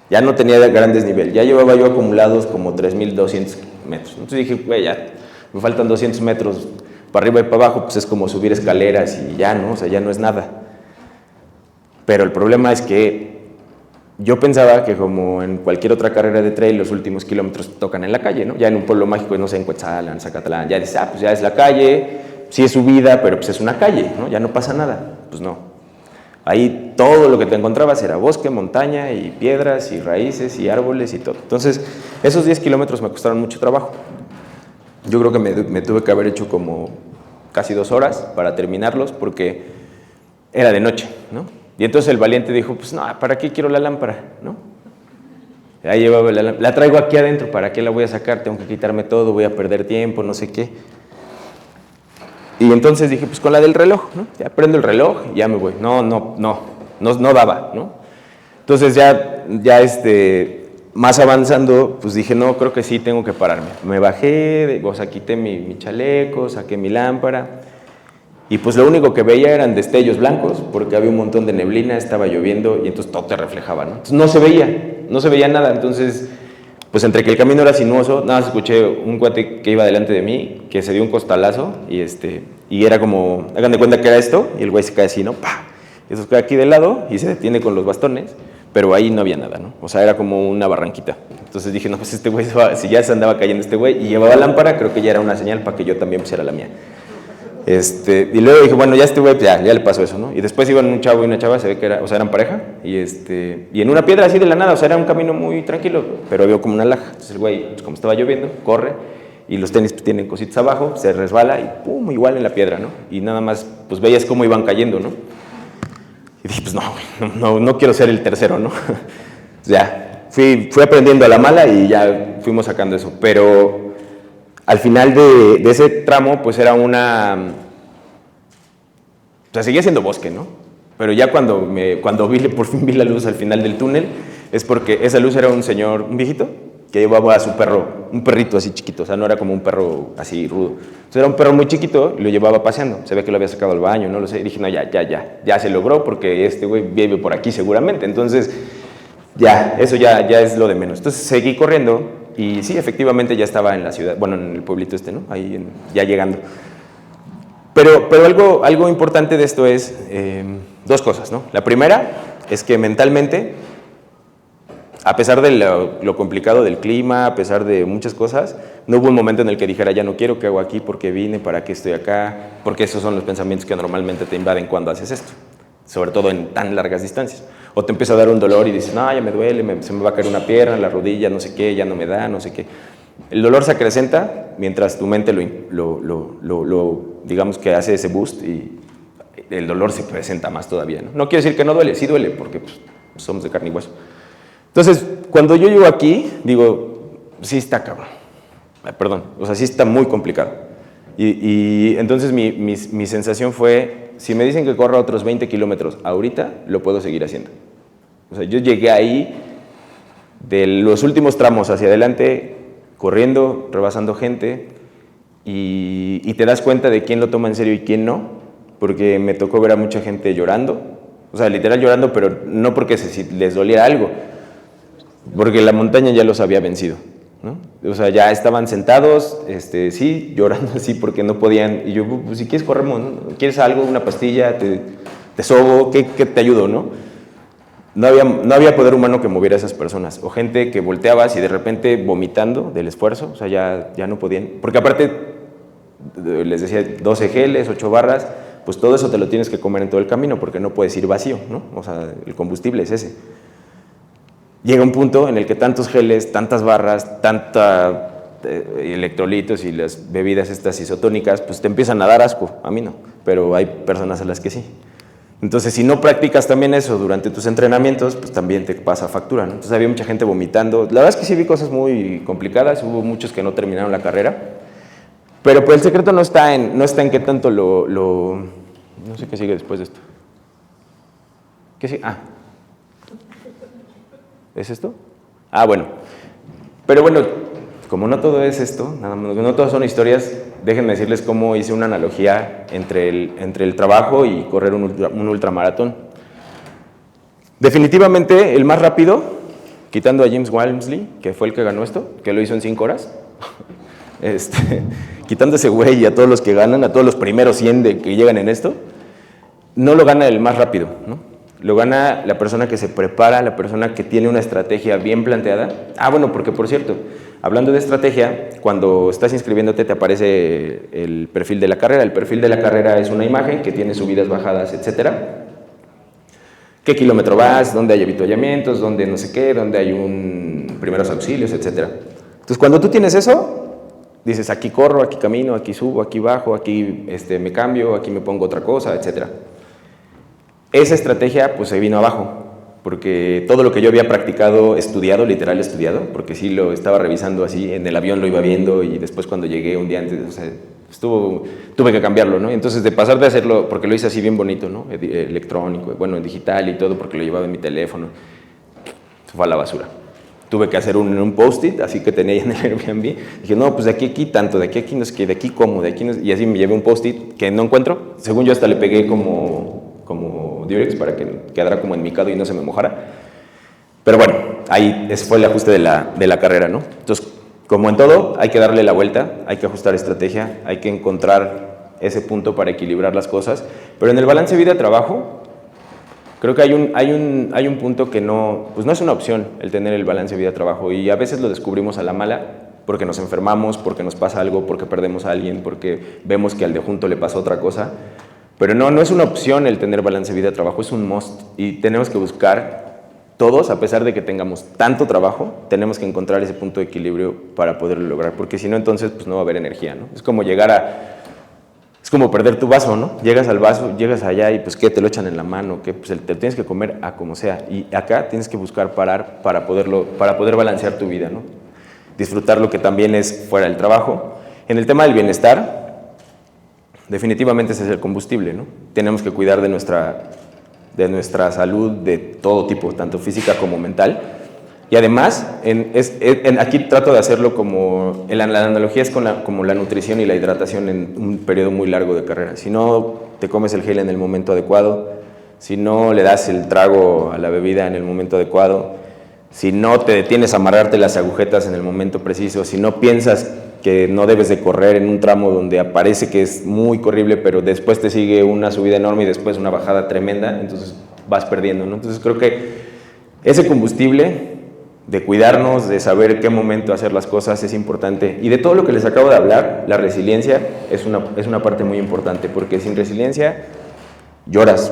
Ya no tenía grandes niveles, ya llevaba yo acumulados como 3,200 metros. Entonces dije, güey, ya me faltan 200 metros para arriba y para abajo, pues es como subir escaleras y ya, ¿no? O sea, ya no es nada. Pero el problema es que yo pensaba que como en cualquier otra carrera de trail, los últimos kilómetros tocan en la calle, ¿no? Ya en un pueblo mágico, no sé, en Cuetzalan, en Zacatlán, ya dices, pues ya es la calle, sí es subida, pero pues es una calle, ¿no? Ya no pasa nada. Pues no. Ahí todo lo que te encontrabas era bosque, montaña y piedras y raíces y árboles y todo. Entonces, esos 10 kilómetros me costaron mucho trabajo. Yo creo que me tuve que haber hecho como casi 2 horas para terminarlos porque era de noche, ¿no? Y entonces el valiente dijo, pues no, ¿para qué quiero la lámpara? ¿No? Ahí llevaba la traigo aquí adentro, ¿para qué la voy a sacar? Tengo que quitarme todo, voy a perder tiempo, no sé qué. Y entonces dije, pues con la del reloj, ¿no? Ya prendo el reloj y ya me voy. No daba, ¿no? Entonces ya más avanzando, pues dije, no, creo que sí tengo que pararme. Me bajé, o sea, quité mi chaleco, saqué mi lámpara. Y pues lo único que veía eran destellos blancos, porque había un montón de neblina, estaba lloviendo y entonces todo te reflejaba, ¿no? Entonces no se veía nada. Entonces, pues entre que el camino era sinuoso, nada más escuché un cuate que iba delante de mí, que se dio un costalazo y era como, hagan de cuenta que era esto, y el güey se cae así, ¿no? ¡Pah! Y eso queda aquí de lado y se detiene con los bastones, pero ahí no había nada, ¿no? O sea, era como una barranquita. Entonces dije, no, pues este güey, si ya se andaba cayendo este güey y llevaba lámpara, creo que ya era una señal para que yo también pusiera la mía. Y luego dije, bueno, ya este güey, ya le pasó eso, ¿no? Y después iban un chavo y una chava, se ve que eran pareja, y en una piedra así de la nada, o sea, era un camino muy tranquilo, pero había como una laja. Entonces el güey, pues, como estaba lloviendo, corre, y los tenis pues, tienen cositas abajo, se resbala y pum, igual en la piedra, ¿no? Y nada más, pues veías cómo iban cayendo, ¿no? Y dije, pues no quiero ser el tercero, ¿no? Ya, fui aprendiendo a la mala y ya fuimos sacando eso, pero al final de ese tramo, pues era o sea, seguía siendo bosque, ¿no? Pero ya cuando por fin vi la luz al final del túnel, es porque esa luz era un señor, un viejito, que llevaba a su perro, un perrito así chiquito, o sea, no era como un perro así rudo. Entonces era un perro muy chiquito y lo llevaba paseando. Se ve que lo había sacado al baño, no lo sé. Y dije, no, ya se logró porque este güey vive por aquí seguramente. Entonces, ya, eso ya es lo de menos. Entonces seguí corriendo y sí, efectivamente ya estaba en la ciudad, bueno, en el pueblito este, ¿no? Ahí ya llegando. Pero algo importante de esto es dos cosas, ¿no? La primera es que mentalmente, a pesar de lo complicado del clima, a pesar de muchas cosas, no hubo un momento en el que dijera, ya no quiero, ¿qué hago aquí? ¿Por qué vine? ¿Para qué estoy acá? Porque esos son los pensamientos que normalmente te invaden cuando haces esto, sobre todo en tan largas distancias. O te empieza a dar un dolor y dices, no, ya me duele, se me va a caer una pierna, la rodilla, no sé qué, ya no me da, no sé qué. El dolor se acrecenta mientras tu mente digamos que hace ese boost y el dolor se presenta más todavía, ¿no? No quiere decir que no duele, sí duele, porque pues, somos de carne y hueso. Entonces, cuando yo llego aquí, digo, sí está cabrón, perdón, o sea, sí está muy complicado. Y entonces mi sensación fue, si me dicen que corra otros 20 kilómetros ahorita, lo puedo seguir haciendo. O sea, yo llegué ahí, de los últimos tramos hacia adelante, corriendo, rebasando gente, y te das cuenta de quién lo toma en serio y quién no, porque me tocó ver a mucha gente llorando, o sea, literal llorando, pero no porque les doliera algo, porque la montaña ya los había vencido, ¿no? O sea, ya estaban sentados, sí, llorando así porque no podían, y yo, pues si quieres corremos, ¿no? ¿Quieres algo, una pastilla, te sobo, ¿qué te ayudo, no? No había poder humano que moviera a esas personas, o gente que volteabas y de repente vomitando del esfuerzo, o sea, ya no podían, porque aparte, les decía, 12 geles, 8 barras, pues todo eso te lo tienes que comer en todo el camino, porque no puedes ir vacío, ¿no? O sea, el combustible es ese. Llega un punto en el que tantos geles, tantas barras, electrolitos y las bebidas estas isotónicas, pues te empiezan a dar asco, a mí no, pero hay personas a las que sí. Entonces, si no practicas también eso durante tus entrenamientos, pues también te pasa factura, ¿no? Entonces había mucha gente vomitando. La verdad es que sí vi cosas muy complicadas, hubo muchos que no terminaron la carrera, pero pues el secreto no está en qué tanto no sé qué sigue después de esto. ¿Qué sigue? ¿Es esto? Bueno. Pero bueno, como no todo es esto, nada más, no todas son historias, déjenme decirles cómo hice una analogía entre el trabajo y correr un ultramaratón. Definitivamente el más rápido, quitando a James Walmsley, que fue el que ganó esto, que lo hizo en 5 horas, quitando a ese güey y a todos los que ganan, a todos los primeros 100 que llegan en esto, no lo gana el más rápido, ¿no? Lo gana la persona que se prepara, la persona que tiene una estrategia bien planteada. Bueno, porque por cierto, hablando de estrategia, cuando estás inscribiéndote te aparece el perfil de la carrera. El perfil de la carrera es una imagen que tiene subidas, bajadas, etcétera. ¿Qué kilómetro vas? ¿Dónde hay avituallamientos? ¿Dónde no sé qué? ¿Dónde hay primeros auxilios, etcétera? Entonces, cuando tú tienes eso, dices, aquí corro, aquí camino, aquí subo, aquí bajo, aquí me cambio, aquí me pongo otra cosa, etcétera. Esa estrategia pues se vino abajo, porque todo lo que yo había practicado, literal estudiado, porque sí lo estaba revisando así, en el avión lo iba viendo y después cuando llegué un día antes, o sea, tuve que cambiarlo, ¿no? Entonces de pasar de hacerlo, porque lo hice así bien bonito, ¿no? Electrónico, bueno, en digital y todo, porque lo llevaba en mi teléfono, se fue a la basura. Tuve que hacer un post-it, así que tenía en el Airbnb. Dije, no, pues de aquí tanto, de aquí no sé qué, de aquí cómo, de aquí no sé. Y así me llevé un post-it que no encuentro. Según yo hasta le pegué como Durex para que quedara como enmicado y no se me mojara. Pero bueno, ahí ese fue el ajuste de la carrera, ¿no? Entonces, como en todo, hay que darle la vuelta, hay que ajustar estrategia, hay que encontrar ese punto para equilibrar las cosas. Pero en el balance vida-trabajo, creo que hay un punto que pues no es una opción el tener el balance vida-trabajo, y a veces lo descubrimos a la mala porque nos enfermamos, porque nos pasa algo, porque perdemos a alguien, porque vemos que al de junto le pasó otra cosa. Pero no es una opción el tener balance vida-trabajo, es un must, y tenemos que buscar todos, a pesar de que tengamos tanto trabajo, tenemos que encontrar ese punto de equilibrio para poderlo lograr, porque si no, entonces pues no va a haber energía, ¿no? Es como es como perder tu vaso, ¿no? Llegas al vaso, llegas allá y pues ¿qué? Te lo echan en la mano, ¿qué? Pues te lo tienes que comer a como sea, y acá tienes que buscar parar para poder balancear tu vida, ¿no? Disfrutar lo que también es fuera del trabajo. En el tema del bienestar, definitivamente ese es el combustible, ¿no? Tenemos que cuidar de de nuestra salud de todo tipo, tanto física como mental. Y además, aquí trato de hacerlo como, la analogía es como la nutrición y la hidratación en un periodo muy largo de carrera. Si no te comes el gel en el momento adecuado, si no le das el trago a la bebida en el momento adecuado, si no te detienes a amarrarte las agujetas en el momento preciso, si no piensas que no debes de correr en un tramo donde aparece que es muy corrible, pero después te sigue una subida enorme y después una bajada tremenda, entonces vas perdiendo, ¿no? Entonces creo que ese combustible de cuidarnos, de saber qué momento hacer las cosas es importante. Y de todo lo que les acabo de hablar, la resiliencia es una parte muy importante, porque sin resiliencia lloras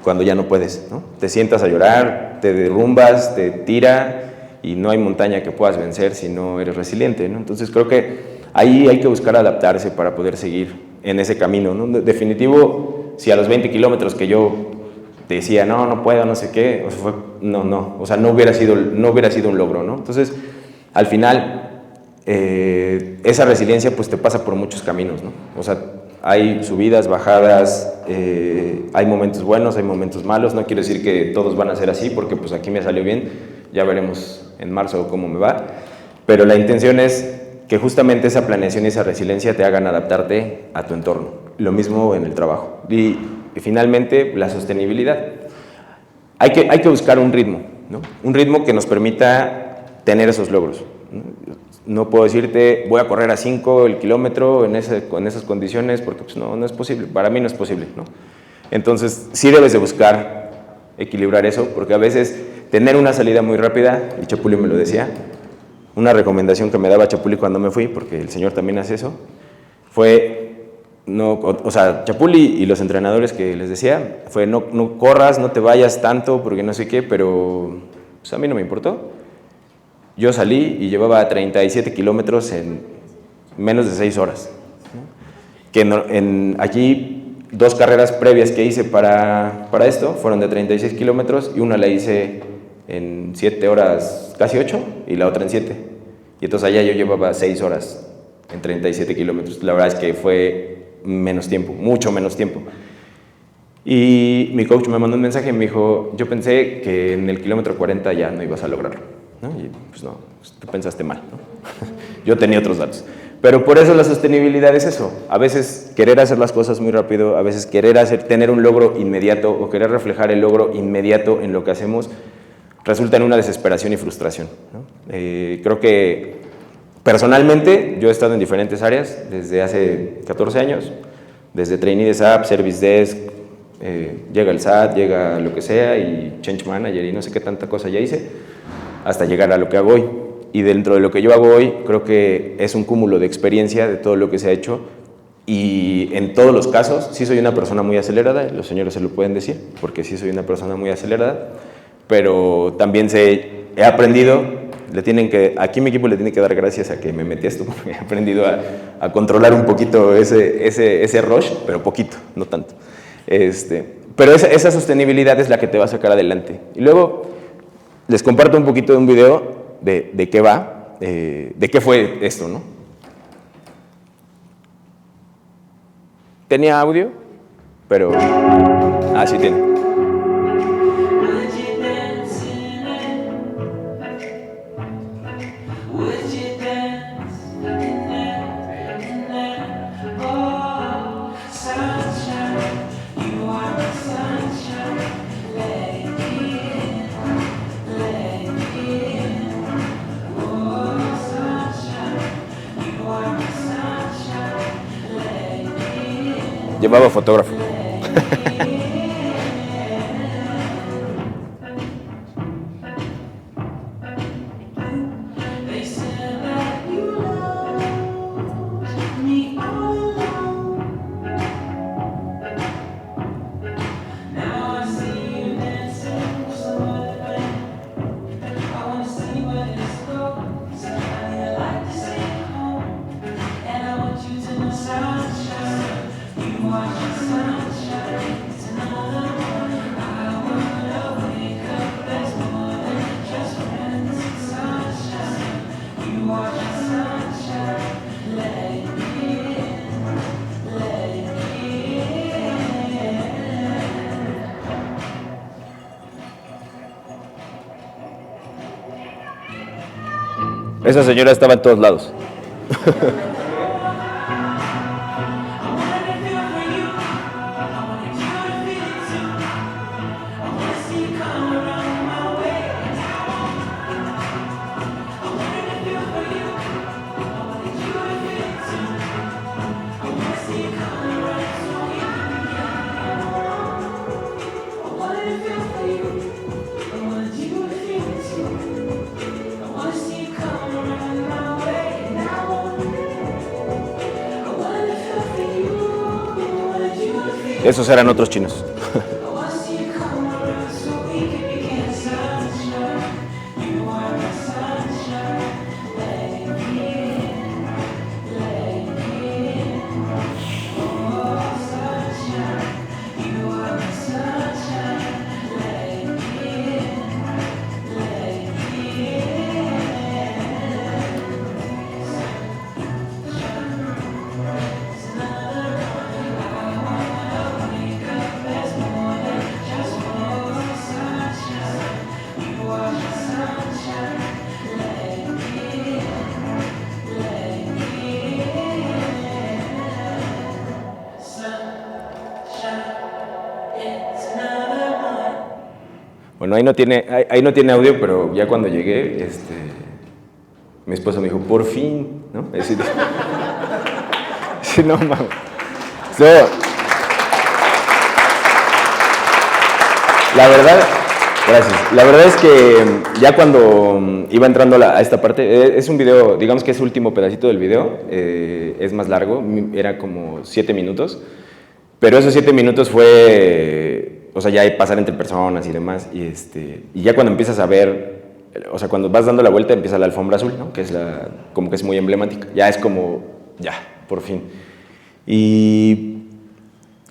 cuando ya no puedes, ¿no? Te sientas a llorar, te derrumbas, te tira y no hay montaña que puedas vencer si no eres resiliente, ¿no? Entonces creo que ahí hay que buscar adaptarse para poder seguir en ese camino, ¿no? Definitivo, si a los 20 kilómetros que yo decía, no puedo, no sé qué, o sea, no hubiera sido un logro, ¿no? Entonces, al final, esa resiliencia pues te pasa por muchos caminos, ¿no? O sea, hay subidas, bajadas, hay momentos buenos, hay momentos malos, no quiero decir que todos van a ser así, porque pues aquí me salió bien, ya veremos en marzo cómo me va, pero la intención es que justamente esa planeación y esa resiliencia te hagan adaptarte a tu entorno, lo mismo en el trabajo. Y finalmente, la sostenibilidad. Hay que buscar un ritmo, ¿no? Un ritmo que nos permita tener esos logros. No puedo decirte, voy a correr a 5 el kilómetro en esas condiciones, porque pues no es posible, para mí no es posible, ¿no? Entonces, sí debes de buscar equilibrar eso, porque a veces tener una salida muy rápida, y Chapuli me lo decía, una recomendación que me daba Chapuli cuando me fui, porque el señor también hace eso, fue... Chapuli y los entrenadores que les decía, fue no corras, no te vayas tanto, porque no sé qué, pero pues a mí no me importó. Yo salí y llevaba 37 kilómetros en menos de 6 horas. Aquí 2 carreras previas que hice para esto fueron de 36 kilómetros y una la hice en 7 horas, casi 8, y la otra en 7. Y entonces allá yo llevaba 6 horas en 37 kilómetros. La verdad es que fue menos tiempo, mucho menos tiempo. Y mi coach me mandó un mensaje y me dijo, yo pensé que en el kilómetro 40 ya no ibas a lograrlo, ¿no? Y pues no, pues tú pensaste mal, ¿no? Yo tenía otros datos. Pero por eso la sostenibilidad es eso. A veces querer hacer las cosas muy rápido, a veces tener un logro inmediato o querer reflejar el logro inmediato en lo que hacemos, resulta en una desesperación y frustración, ¿no? Creo que personalmente, yo he estado en diferentes áreas desde hace 14 años, desde trainee de SAP, Service Desk, llega el SAT, llega lo que sea, y Change Manager y no sé qué tanta cosa ya hice, hasta llegar a lo que hago hoy. Y dentro de lo que yo hago hoy, creo que es un cúmulo de experiencia de todo lo que se ha hecho, y en todos los casos, sí soy una persona muy acelerada, los señores se lo pueden decir, porque sí soy una persona muy acelerada, pero también he aprendido. Aquí mi equipo le tiene que dar gracias a que me metí a esto, porque he aprendido a controlar un poquito ese rush, pero poquito, no tanto. Pero esa sostenibilidad es la que te va a sacar adelante. Y luego les comparto un poquito de un video de qué va, de qué fue esto, ¿no? ¿Tenía audio? Pero... sí tiene. Llevaba fotógrafo. Esa señora estaba en todos lados. Esos eran otros chinos. Bueno, ahí no tiene audio, pero ya cuando llegué, mi esposa me dijo, por fin, ¿no? Es decir, sí, no, mames. So, la verdad, gracias. La verdad es que ya cuando iba entrando a esta parte, es un video, digamos que es el último pedacito del video, es más largo, era como 7 minutos, pero esos 7 minutos fue... O sea, ya pasar entre personas y demás, y ya cuando empiezas a ver, o sea, cuando vas dando la vuelta empieza la alfombra azul, ¿no? Que es como que es muy emblemática, ya es como, ya, por fin. Y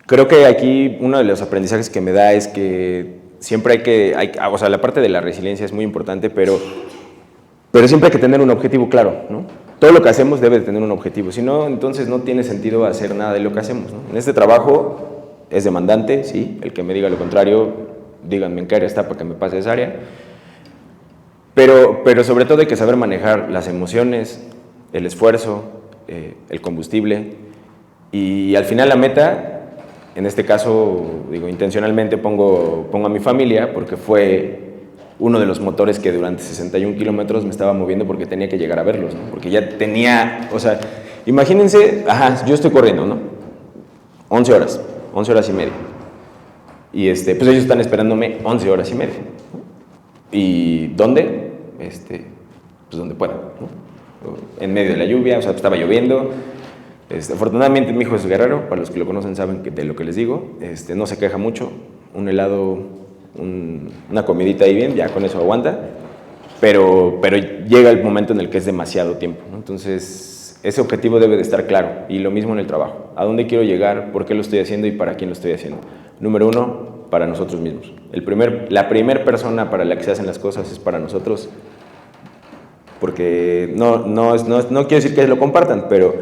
creo que aquí uno de los aprendizajes que me da es que siempre o sea, la parte de la resiliencia es muy importante, pero siempre hay que tener un objetivo claro, ¿no? Todo lo que hacemos debe de tener un objetivo, si no, entonces no tiene sentido hacer nada de lo que hacemos, ¿no? En este trabajo es demandante, sí, el que me diga lo contrario, díganme en qué área está para que me pase esa área, pero sobre todo hay que saber manejar las emociones, el esfuerzo, el combustible, y al final la meta, en este caso, digo, intencionalmente pongo a mi familia, porque fue uno de los motores que durante 61 kilómetros me estaba moviendo porque tenía que llegar a verlos, ¿no? Porque ya tenía, o sea, imagínense, yo estoy corriendo, ¿no? 11 horas y media. Y pues ellos están esperándome 11 horas y media. ¿Y dónde? Pues donde pueda, ¿no? En medio de la lluvia, o sea, estaba lloviendo. Afortunadamente mi hijo es guerrero, para los que lo conocen saben de lo que les digo. No se queja mucho, un helado, una comidita ahí bien, ya con eso aguanta. Pero llega el momento en el que es demasiado tiempo, ¿no? Entonces ese objetivo debe de estar claro, y lo mismo en el trabajo. ¿A dónde quiero llegar? ¿Por qué lo estoy haciendo? ¿Y para quién lo estoy haciendo? Número 1, para nosotros mismos. La primera persona para la que se hacen las cosas es para nosotros, porque no quiero decir que lo compartan, pero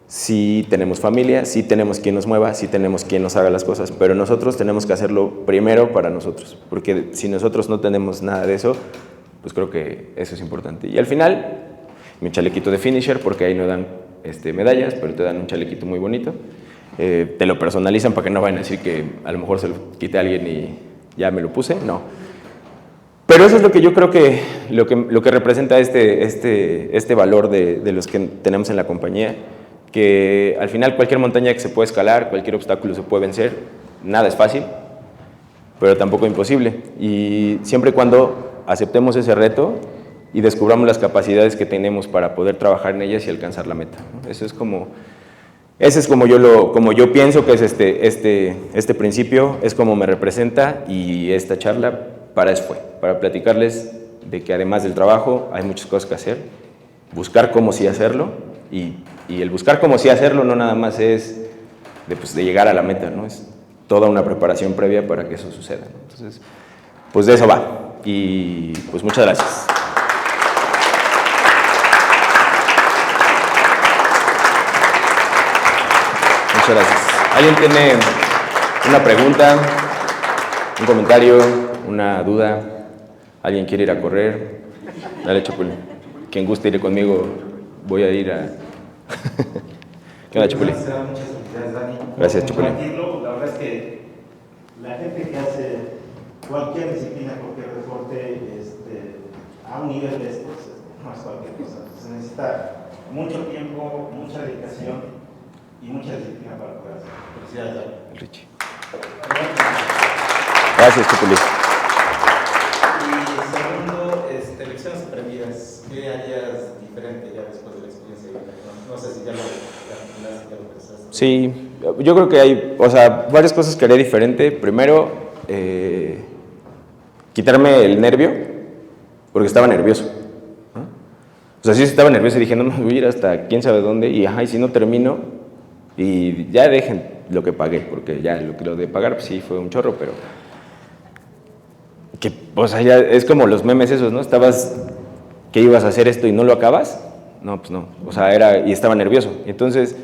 sí tenemos familia, sí tenemos quien nos mueva, sí tenemos quien nos haga las cosas, pero nosotros tenemos que hacerlo primero para nosotros, porque si nosotros no tenemos nada de eso, pues creo que eso es importante. Y al final, mi chalequito de finisher, porque ahí no dan medallas, pero te dan un chalequito muy bonito. Te lo personalizan para que no vayan a decir que a lo mejor se lo quité a alguien y ya me lo puse, no. Pero eso es lo que yo creo que lo que representa este valor de los que tenemos en la compañía, que al final cualquier montaña que se puede escalar, cualquier obstáculo se puede vencer, nada es fácil, pero tampoco imposible. Y siempre y cuando aceptemos ese reto y descubramos las capacidades que tenemos para poder trabajar en ellas y alcanzar la meta, ¿no? Ese es como yo pienso que es este principio, es como me representa, y esta charla para eso fue, para platicarles de que además del trabajo hay muchas cosas que hacer, buscar cómo sí hacerlo, y el buscar cómo sí hacerlo no nada más es de llegar a la meta, ¿no? Es toda una preparación previa para que eso suceda, ¿no? Entonces, pues de eso va, y pues muchas gracias. Muchas gracias. ¿Alguien tiene una pregunta, un comentario, una duda? ¿Alguien quiere ir a correr? Dale, Chapulín. quien guste ir conmigo, voy a ir a... ¿Qué onda, Chupulín? Muchas felicidades, Dani. Gracias, Chupulín. La verdad es que la gente que hace cualquier disciplina, cualquier deporte, a un nivel de estos, no es cualquier cosa. Se necesita mucho tiempo, mucha dedicación y mucha disciplina para poder hacerlo. Felicidades, Dani. Richie. Gracias, Chupulín. Y segundo, lecciones aprendidas. ¿Qué harías diferente ya después de la experiencia? No sé si ya lo pensaste. Sí, yo creo que hay, o sea, varias cosas que haría diferente. Primero, quitarme el nervio, porque estaba nervioso, ¿no? O sea, sí estaba nervioso y dije, no me voy a ir hasta quién sabe dónde, y ajá, y si no termino, y ya dejen lo que pagué, porque ya lo de pagar, pues sí, fue un chorro, pero... Que, o sea, ya es como los memes esos, ¿no? Estabas, que ibas a hacer esto y no lo acabas. No, pues no, o sea, y estaba nervioso. Entonces,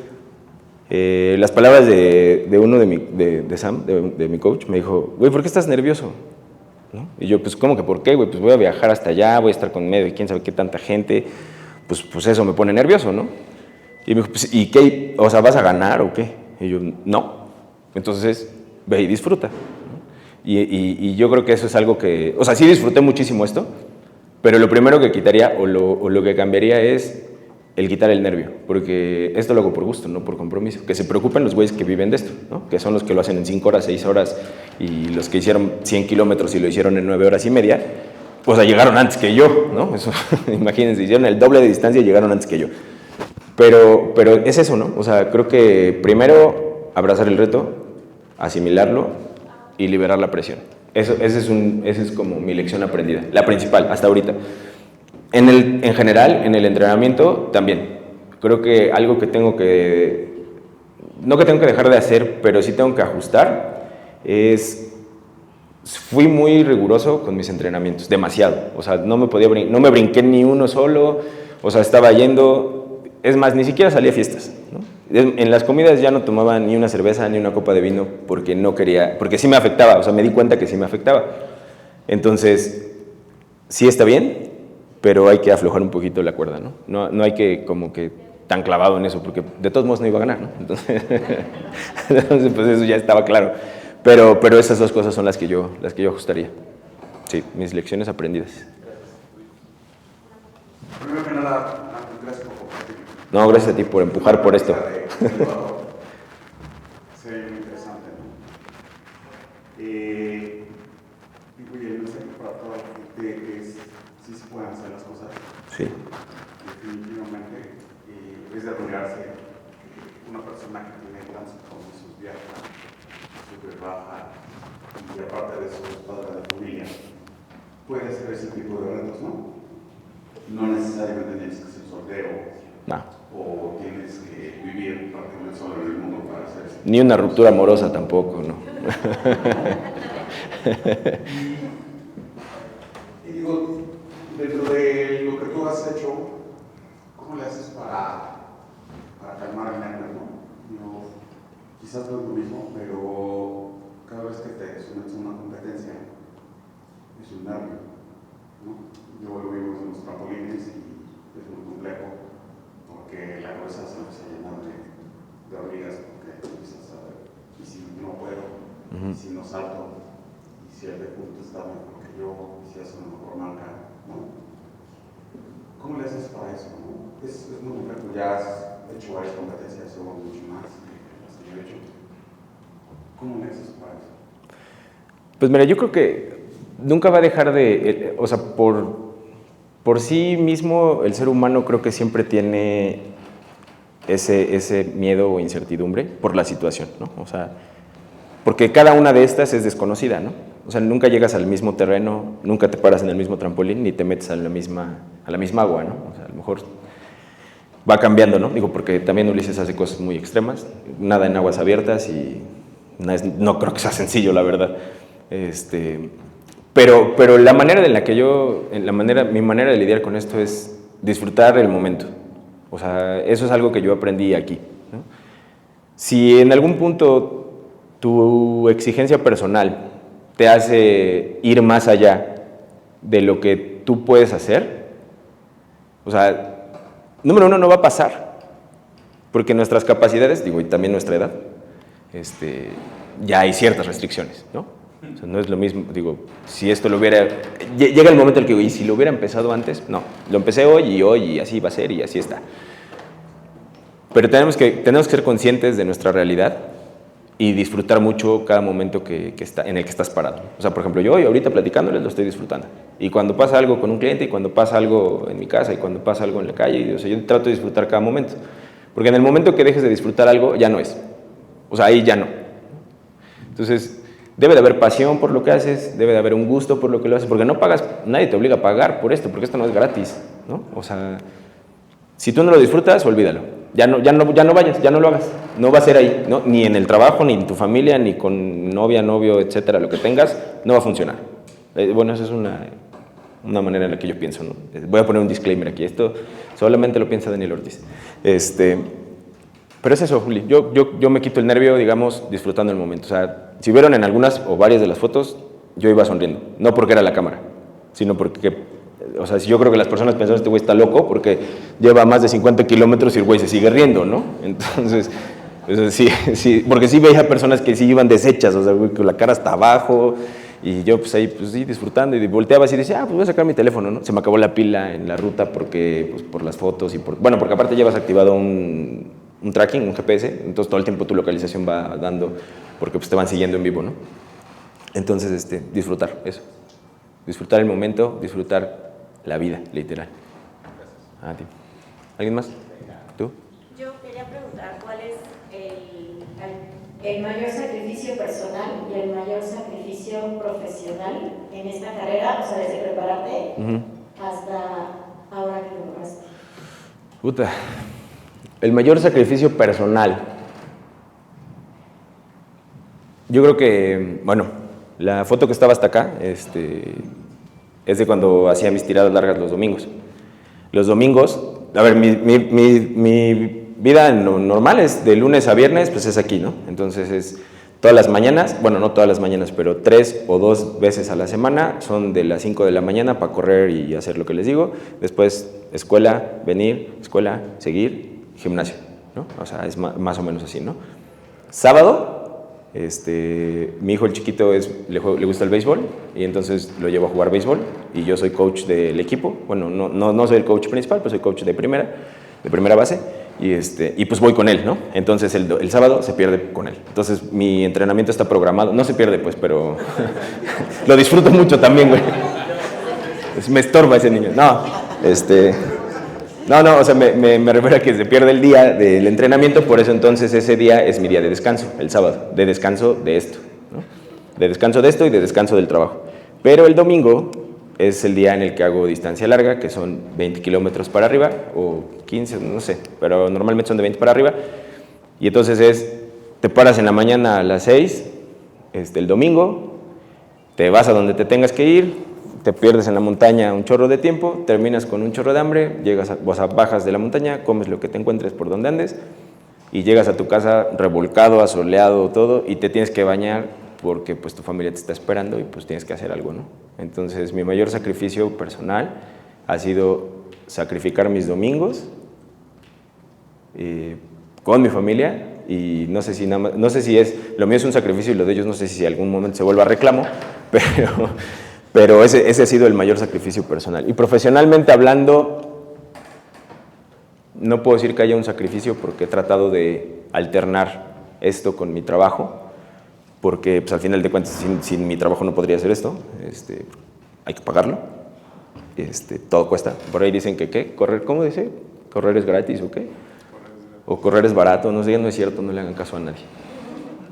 las palabras de uno de Sam, de mi coach, me dijo, güey, ¿por qué estás nervioso? ¿No? Y yo, pues, ¿cómo que por qué, güey? Pues voy a viajar hasta allá, voy a estar con medio de quién sabe qué tanta gente, pues eso me pone nervioso, ¿no? Y me dijo, pues, ¿y qué? O sea, ¿vas a ganar o qué? Y yo, no. Entonces, ve y disfruta. Y yo creo que eso es algo que, o sea, sí disfruté muchísimo esto, pero lo primero que quitaría o lo que cambiaría es el quitar el nervio, porque esto lo hago por gusto, no por compromiso. Que se preocupen los güeyes que viven de esto, ¿no? Que son los que lo hacen en 5 horas, 6 horas, y los que hicieron 100 kilómetros y lo hicieron en 9 horas y media, o sea, llegaron antes que yo, ¿no? Eso, imagínense, hicieron el doble de distancia y llegaron antes que yo. Pero es eso, ¿no? O sea, creo que primero abrazar el reto, asimilarlo y liberar la presión. Esa es como mi lección aprendida, la principal, hasta ahorita. En general, en el entrenamiento, también. Creo que algo que tengo que... No que tengo que dejar de hacer, pero sí tengo que ajustar, es... Fui muy riguroso con mis entrenamientos, demasiado. O sea, no me brinqué ni uno solo, o sea, estaba yendo... Es más, ni siquiera salí a fiestas, ¿no? En las comidas ya no tomaba ni una cerveza ni una copa de vino porque no quería, porque sí me afectaba, o sea, me di cuenta que sí me afectaba. Entonces, sí está bien, pero hay que aflojar un poquito la cuerda, ¿no? No hay que como que tan clavado en eso, porque de todos modos no iba a ganar, ¿no? Entonces, pues eso ya estaba claro. Pero esas dos cosas son las que yo ajustaría. Sí, mis lecciones aprendidas. Primero que nada, gracias por compartir. No, gracias a ti por empujar por esto. Sí, muy interesante, ¿no? Y el mensaje para toda la gente es, sí se pueden hacer las cosas. Sí. Definitivamente, es de admirarse una persona que tiene tantos compromisos, viaja, sube, baja, y aparte de eso es padre de familia, puede hacer ese tipo de retos, ¿no? No necesariamente tienes que hacer sorteo. No. O tienes que vivir prácticamente solo en el mundo para hacer eso. Ni una ruptura amorosa tampoco, ¿no? Y digo, dentro de lo que tú has hecho, ¿cómo le haces para calmar el nervio, no? Quizás no es lo mismo, pero cada vez que te sometes a una competencia, es un nervio, ¿no? Yo lo vimos en los trampolines y es muy complejo. Porque la cabeza se empieza a llenar de hormigas, porque empiezas a ver, y si no puedo, y si no salto, y si el de punto está mejor que yo, y si hace una mejor marca, ¿no? ¿Cómo le haces para eso, no? Es muy complejo, ya has hecho varias competencias, o mucho más las que yo he hecho. ¿Cómo le haces para eso? Pues mira, yo creo que nunca va a dejar de, o sea, por sí mismo el ser humano creo que siempre tiene ese miedo o incertidumbre por la situación, ¿no? O sea, porque cada una de estas es desconocida, ¿no? O sea, nunca llegas al mismo terreno, nunca te paras en el mismo trampolín ni te metes a la misma agua, ¿no? O sea, a lo mejor va cambiando, ¿no? Digo, porque también Ulises hace cosas muy extremas, nada en aguas abiertas y no creo que sea sencillo, la verdad. Pero la manera en la que mi manera de lidiar con esto es disfrutar el momento. O sea, eso es algo que yo aprendí aquí, ¿no? Si en algún punto tu exigencia personal te hace ir más allá de lo que tú puedes hacer, O sea, número uno, no va a pasar, porque nuestras capacidades, digo, y también nuestra edad, ya hay ciertas restricciones, ¿no? O sea, no es lo mismo, digo, si esto lo hubiera... Llega el momento en el que digo, ¿y si lo hubiera empezado antes? No, lo empecé hoy, y así va a ser, y así está. Pero tenemos que ser conscientes de nuestra realidad y disfrutar mucho cada momento en el que estás parado. O sea, por ejemplo, yo hoy ahorita platicándoles lo estoy disfrutando. Y cuando pasa algo con un cliente, y cuando pasa algo en mi casa, y cuando pasa algo en la calle, o sea, yo trato de disfrutar cada momento. Porque en el momento que dejes de disfrutar algo, ya no es. O sea, ahí ya no. Entonces, debe de haber pasión por lo que haces, debe de haber un gusto por lo que lo haces, porque no pagas, nadie te obliga a pagar por esto, porque esto no es gratis, ¿no? O sea, si tú no lo disfrutas, olvídalo. Ya no vayas, ya no lo hagas. No va a ser ahí, ¿no? Ni en el trabajo, ni en tu familia, ni con novia, novio, etcétera, lo que tengas, no va a funcionar. Bueno, esa es una manera en la que yo pienso, ¿no? Voy a poner un disclaimer aquí. Esto solamente lo piensa Daniel Ortiz. Pero es eso, Juli. Yo me quito el nervio, digamos, disfrutando el momento. O sea, si vieron en algunas o varias de las fotos, yo iba sonriendo. No porque era la cámara, sino porque... O sea, yo creo que las personas pensaron, este güey está loco porque lleva más de 50 kilómetros y el güey se sigue riendo, ¿no? Entonces, pues, sí, porque sí veía personas que sí iban deshechas, o sea, güey, con la cara hasta abajo, y yo pues ahí, pues sí, disfrutando, y volteaba así y decía, pues voy a sacar mi teléfono, ¿no? Se me acabó la pila en la ruta porque, pues por las fotos y bueno, porque aparte llevas activado un tracking, un GPS, entonces todo el tiempo tu localización va dando, porque pues te van siguiendo en vivo, ¿no? Entonces, disfrutar eso. Disfrutar el momento, disfrutar la vida, literal. A ti. ¿Alguien más? ¿Tú? Yo quería preguntar cuál es el mayor sacrificio personal y el mayor sacrificio profesional en esta carrera, o sea, desde prepararte hasta ahora que lo lograste. Puta. El mayor sacrificio personal. Yo creo que, bueno, la foto que estaba hasta acá, es de cuando hacía mis tiradas largas los domingos. Los domingos, a ver, mi vida normal es de lunes a viernes, pues es aquí, ¿no? Entonces es todas las mañanas, bueno, no todas las mañanas, pero 3 o 2 veces a la semana, son de las 5 de la mañana para correr y hacer lo que les digo. Después, escuela, venir, escuela, seguir, gimnasio, ¿no? O sea, es más o menos así, ¿no? Sábado, mi hijo el chiquito le gusta el béisbol y entonces lo llevo a jugar béisbol y yo soy coach del equipo. Bueno, no soy el coach principal, pero soy coach de primera base y pues voy con él, ¿no? Entonces el sábado se pierde con él. Entonces mi entrenamiento está programado, no se pierde pues, pero lo disfruto mucho también, güey. Me estorba ese niño. No, o sea, me refiero a que se pierde el día del entrenamiento, por eso entonces ese día es mi día de descanso, el sábado, de descanso de esto, ¿no? De descanso de esto y de descanso del trabajo. Pero el domingo es el día en el que hago distancia larga, que son 20 kilómetros para arriba, o 15, no sé, pero normalmente son de 20 para arriba. Y entonces te paras en la mañana a las 6, el domingo, te vas a donde te tengas que ir, te pierdes en la montaña un chorro de tiempo, terminas con un chorro de hambre, bajas de la montaña, comes lo que te encuentres por donde andes y llegas a tu casa revolcado, asoleado, todo, y te tienes que bañar porque pues tu familia te está esperando y pues tienes que hacer algo, ¿no? Entonces mi mayor sacrificio personal ha sido sacrificar mis domingos con mi familia y no sé si lo mío es un sacrificio y lo de ellos no sé si en algún momento se vuelva reclamo, pero ese ha sido el mayor sacrificio personal. Y profesionalmente hablando, no puedo decir que haya un sacrificio porque he tratado de alternar esto con mi trabajo, porque pues, al final de cuentas sin mi trabajo no podría hacer esto, hay que pagarlo, todo cuesta. Por ahí dicen que ¿qué? ¿Correr? ¿Cómo dice? ¿Correr es gratis o qué? O correr es barato, no sé, no es cierto, no le hagan caso a nadie.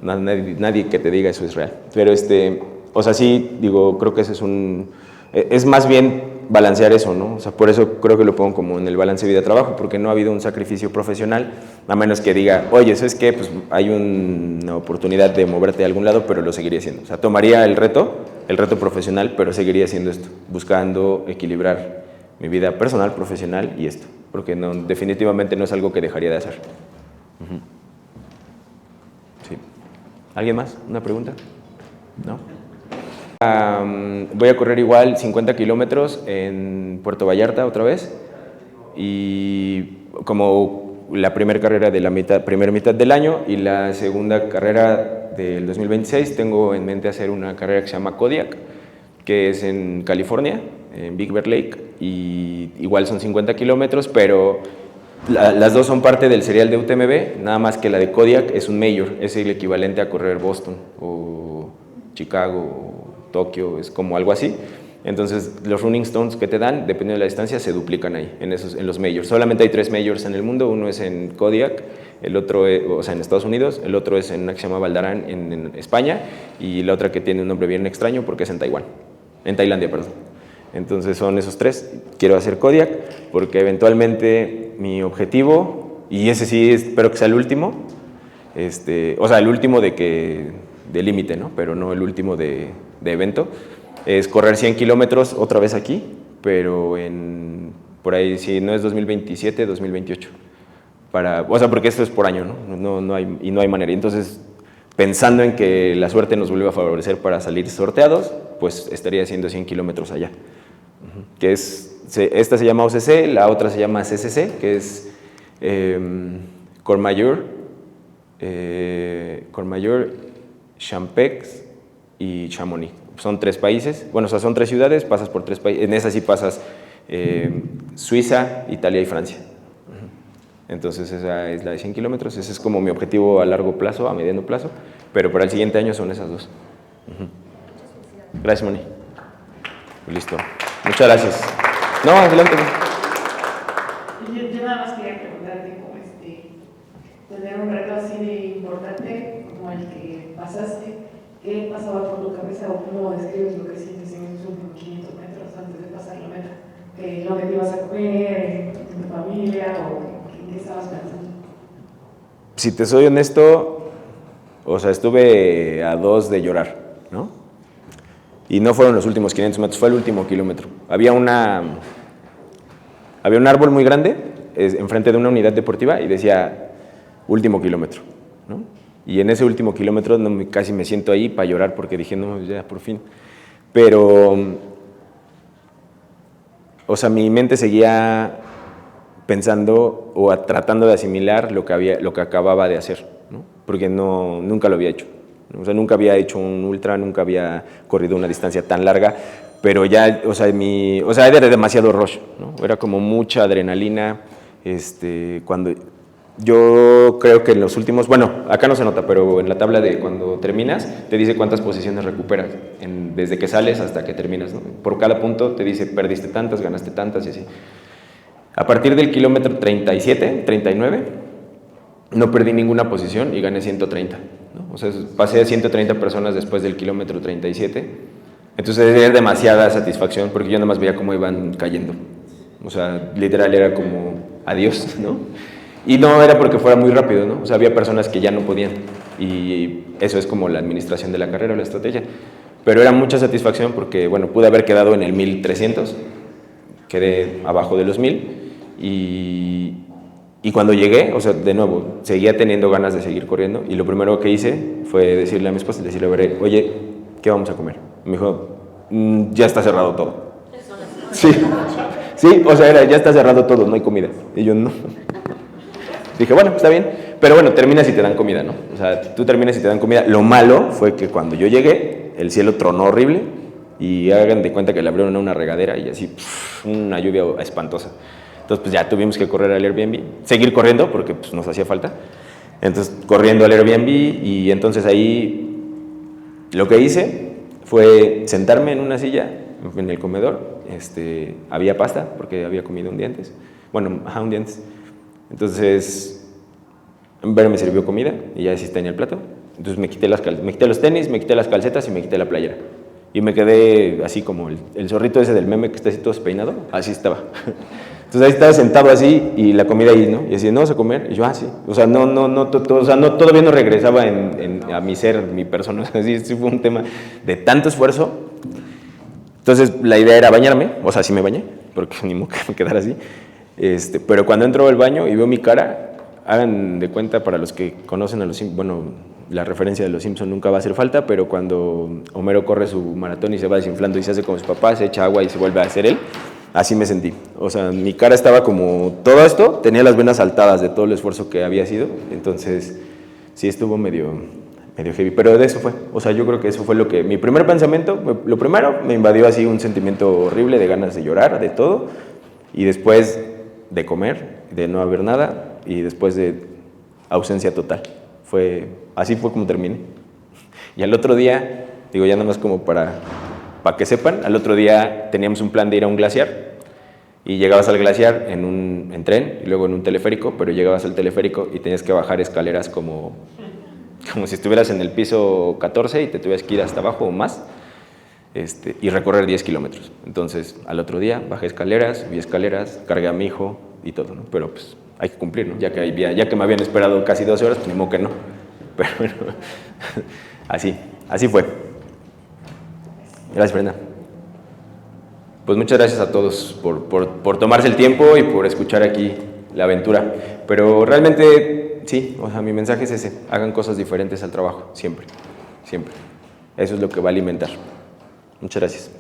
Nadie que te diga eso es real. Pero o sea, sí, digo, creo que ese es más bien balancear eso, ¿no? O sea, por eso creo que lo pongo como en el balance vida-trabajo, porque no ha habido un sacrificio profesional, a menos que diga, oye, ¿sabes qué? Pues hay una oportunidad de moverte a algún lado, pero lo seguiría haciendo. O sea, tomaría el reto profesional, pero seguiría haciendo esto, buscando equilibrar mi vida personal, profesional y esto, porque definitivamente no es algo que dejaría de hacer. Sí. ¿Alguien más? ¿Una pregunta? ¿No? Voy a correr igual 50 kilómetros en Puerto Vallarta otra vez. y como la primera carrera de la primera mitad del año y la segunda carrera del 2026 tengo en mente hacer una carrera que se llama Kodiak, que es en California, en Big Bear Lake, y igual son 50 kilómetros, pero las dos son parte del serial de UTMB, nada más que la de Kodiak es un major, es el equivalente a correr Boston o Chicago o Tokio, es como algo así. Entonces los running stones que te dan, dependiendo de la distancia, se duplican ahí, en los majors. Solamente hay 3 majors en el mundo, uno es en Kodiak, el otro es, o sea, en Estados Unidos, el otro es en una que se llama Valdarán en España, y la otra que tiene un nombre bien extraño porque es en Tailandia, perdón. Entonces son esos 3. Quiero hacer Kodiak porque eventualmente mi objetivo, y ese sí espero que sea el último, o sea, el último de límite, ¿no? Pero no el último de evento, es correr 100 kilómetros otra vez aquí, pero por ahí, si no es 2027, 2028. O sea, porque esto es por año, ¿no? No hay manera. Entonces, pensando en que la suerte nos vuelve a favorecer para salir sorteados, pues estaría haciendo 100 kilómetros allá. Que esta se llama OCC, la otra se llama CCC, que es Courmayeur, Champex y Chamonix. Son 3 países, bueno, o sea, son 3 ciudades, pasas por 3 países, en esas sí pasas Suiza, Italia y Francia. Entonces esa es la de 100 kilómetros, ese es como mi objetivo a largo plazo, a mediano plazo, pero para el siguiente año son esas 2. Gracias, Moni. Listo. Muchas gracias. No, adelante. Yo nada más quería preguntarte cómo tener un reto así de importante como el que pasaste, ¿qué pasaba por tu cabeza o cómo describes lo que sientes en esos últimos 500 metros antes de pasar la meta? ¿Lo que te ibas a comer, en tu familia o qué estabas pensando? Si te soy honesto, o sea, estuve a 2 de llorar, ¿no? Y no fueron los últimos 500 metros, fue el último kilómetro. Había un árbol muy grande enfrente de una unidad deportiva y decía último kilómetro, ¿no? Y en ese último kilómetro casi me siento ahí para llorar porque dije, no, ya, por fin. Pero, o sea, mi mente seguía pensando o tratando de asimilar lo que acababa de hacer, ¿no? Porque nunca lo había hecho. O sea, nunca había hecho un ultra, nunca había corrido una distancia tan larga, pero ya, o sea, era demasiado rush, ¿no? Era como mucha adrenalina, cuando yo creo que en los últimos, bueno, acá no se nota, pero en la tabla de cuando terminas, te dice cuántas posiciones recuperas, desde que sales hasta que terminas, ¿no? Por cada punto te dice, perdiste tantas, ganaste tantas y así. A partir del kilómetro 37, 39, no perdí ninguna posición y gané 130, ¿no? O sea, pasé a 130 personas después del kilómetro 37. Entonces era demasiada satisfacción porque yo nada más veía cómo iban cayendo. O sea, literal era como adiós, ¿no? Y no era porque fuera muy rápido, ¿no? O sea, había personas que ya no podían. Y eso es como la administración de la carrera, la estrategia. Pero era mucha satisfacción porque, bueno, pude haber quedado en el 1300, quedé abajo de los 1000. Y cuando llegué, o sea, de nuevo, seguía teniendo ganas de seguir corriendo. Y lo primero que hice fue decirle a mi esposa, oye, ¿qué vamos a comer? Me dijo, ya está cerrado todo. Sí, o sea, ya está cerrado todo, no hay comida. Y yo, no. Dije, bueno, está bien, pero bueno, terminas y te dan comida, ¿no? O sea, tú terminas y te dan comida. Lo malo fue que cuando yo llegué, el cielo tronó horrible y hagan de cuenta que le abrieron una regadera y así, una lluvia espantosa. Entonces, pues ya tuvimos que correr al Airbnb, seguir corriendo porque pues, nos hacía falta. Entonces, corriendo al Airbnb y entonces ahí lo que hice fue sentarme en una silla en el comedor. Había pasta porque había comido un día antes. Bueno, un día antes. Entonces, Ver me sirvió comida y ya sí tenía el plato. Entonces me quité los tenis, me quité las calcetas y me quité la playera. Y me quedé así como el zorrito ese del meme que está así todo despeinado, así estaba. Entonces ahí estaba sentado así y la comida ahí, ¿no? Y así, ¿no vas a comer? Y yo, sí. O sea, todavía no regresaba a mi ser, mi persona. Así fue un tema de tanto esfuerzo. Entonces la idea era bañarme, o sea, sí me bañé, porque ni modo que me quedara así. Pero cuando entro al baño y veo mi cara, hagan de cuenta para los que conocen a los Simpsons, bueno, la referencia de los Simpsons nunca va a hacer falta, pero cuando Homero corre su maratón y se va desinflando y se hace como su papá, se echa agua y se vuelve a hacer él, Así me sentí. O sea, mi cara estaba como todo esto, tenía las venas saltadas de todo el esfuerzo que había sido. Entonces, sí estuvo medio heavy. Pero de eso fue. O sea, yo creo que eso fue lo que... Mi primer pensamiento, lo primero, me invadió así un sentimiento horrible de ganas de llorar, de todo. Y después de comer, de no haber nada. Y después de ausencia total. Así fue como terminé. Y al otro día, digo, ya nada más como para que sepan, al otro día teníamos un plan de ir a un glaciar y llegabas al glaciar en tren y luego en un teleférico, pero llegabas al teleférico y tenías que bajar escaleras como si estuvieras en el piso 14 y te tuvieras que ir hasta abajo o más y recorrer 10 kilómetros. Entonces, al otro día bajé escaleras, vi escaleras, cargué a mi hijo y todo, ¿no? Pero pues hay que cumplir, ¿no? Ya que me habían esperado casi 12 horas, pues ni modo que no. Pero bueno, así fue. Gracias, Brenda. Pues muchas gracias a todos por tomarse el tiempo y por escuchar aquí la aventura. Pero realmente, sí, o sea, mi mensaje es ese. Hagan cosas diferentes al trabajo, siempre, siempre. Eso es lo que va a alimentar. Muchas gracias.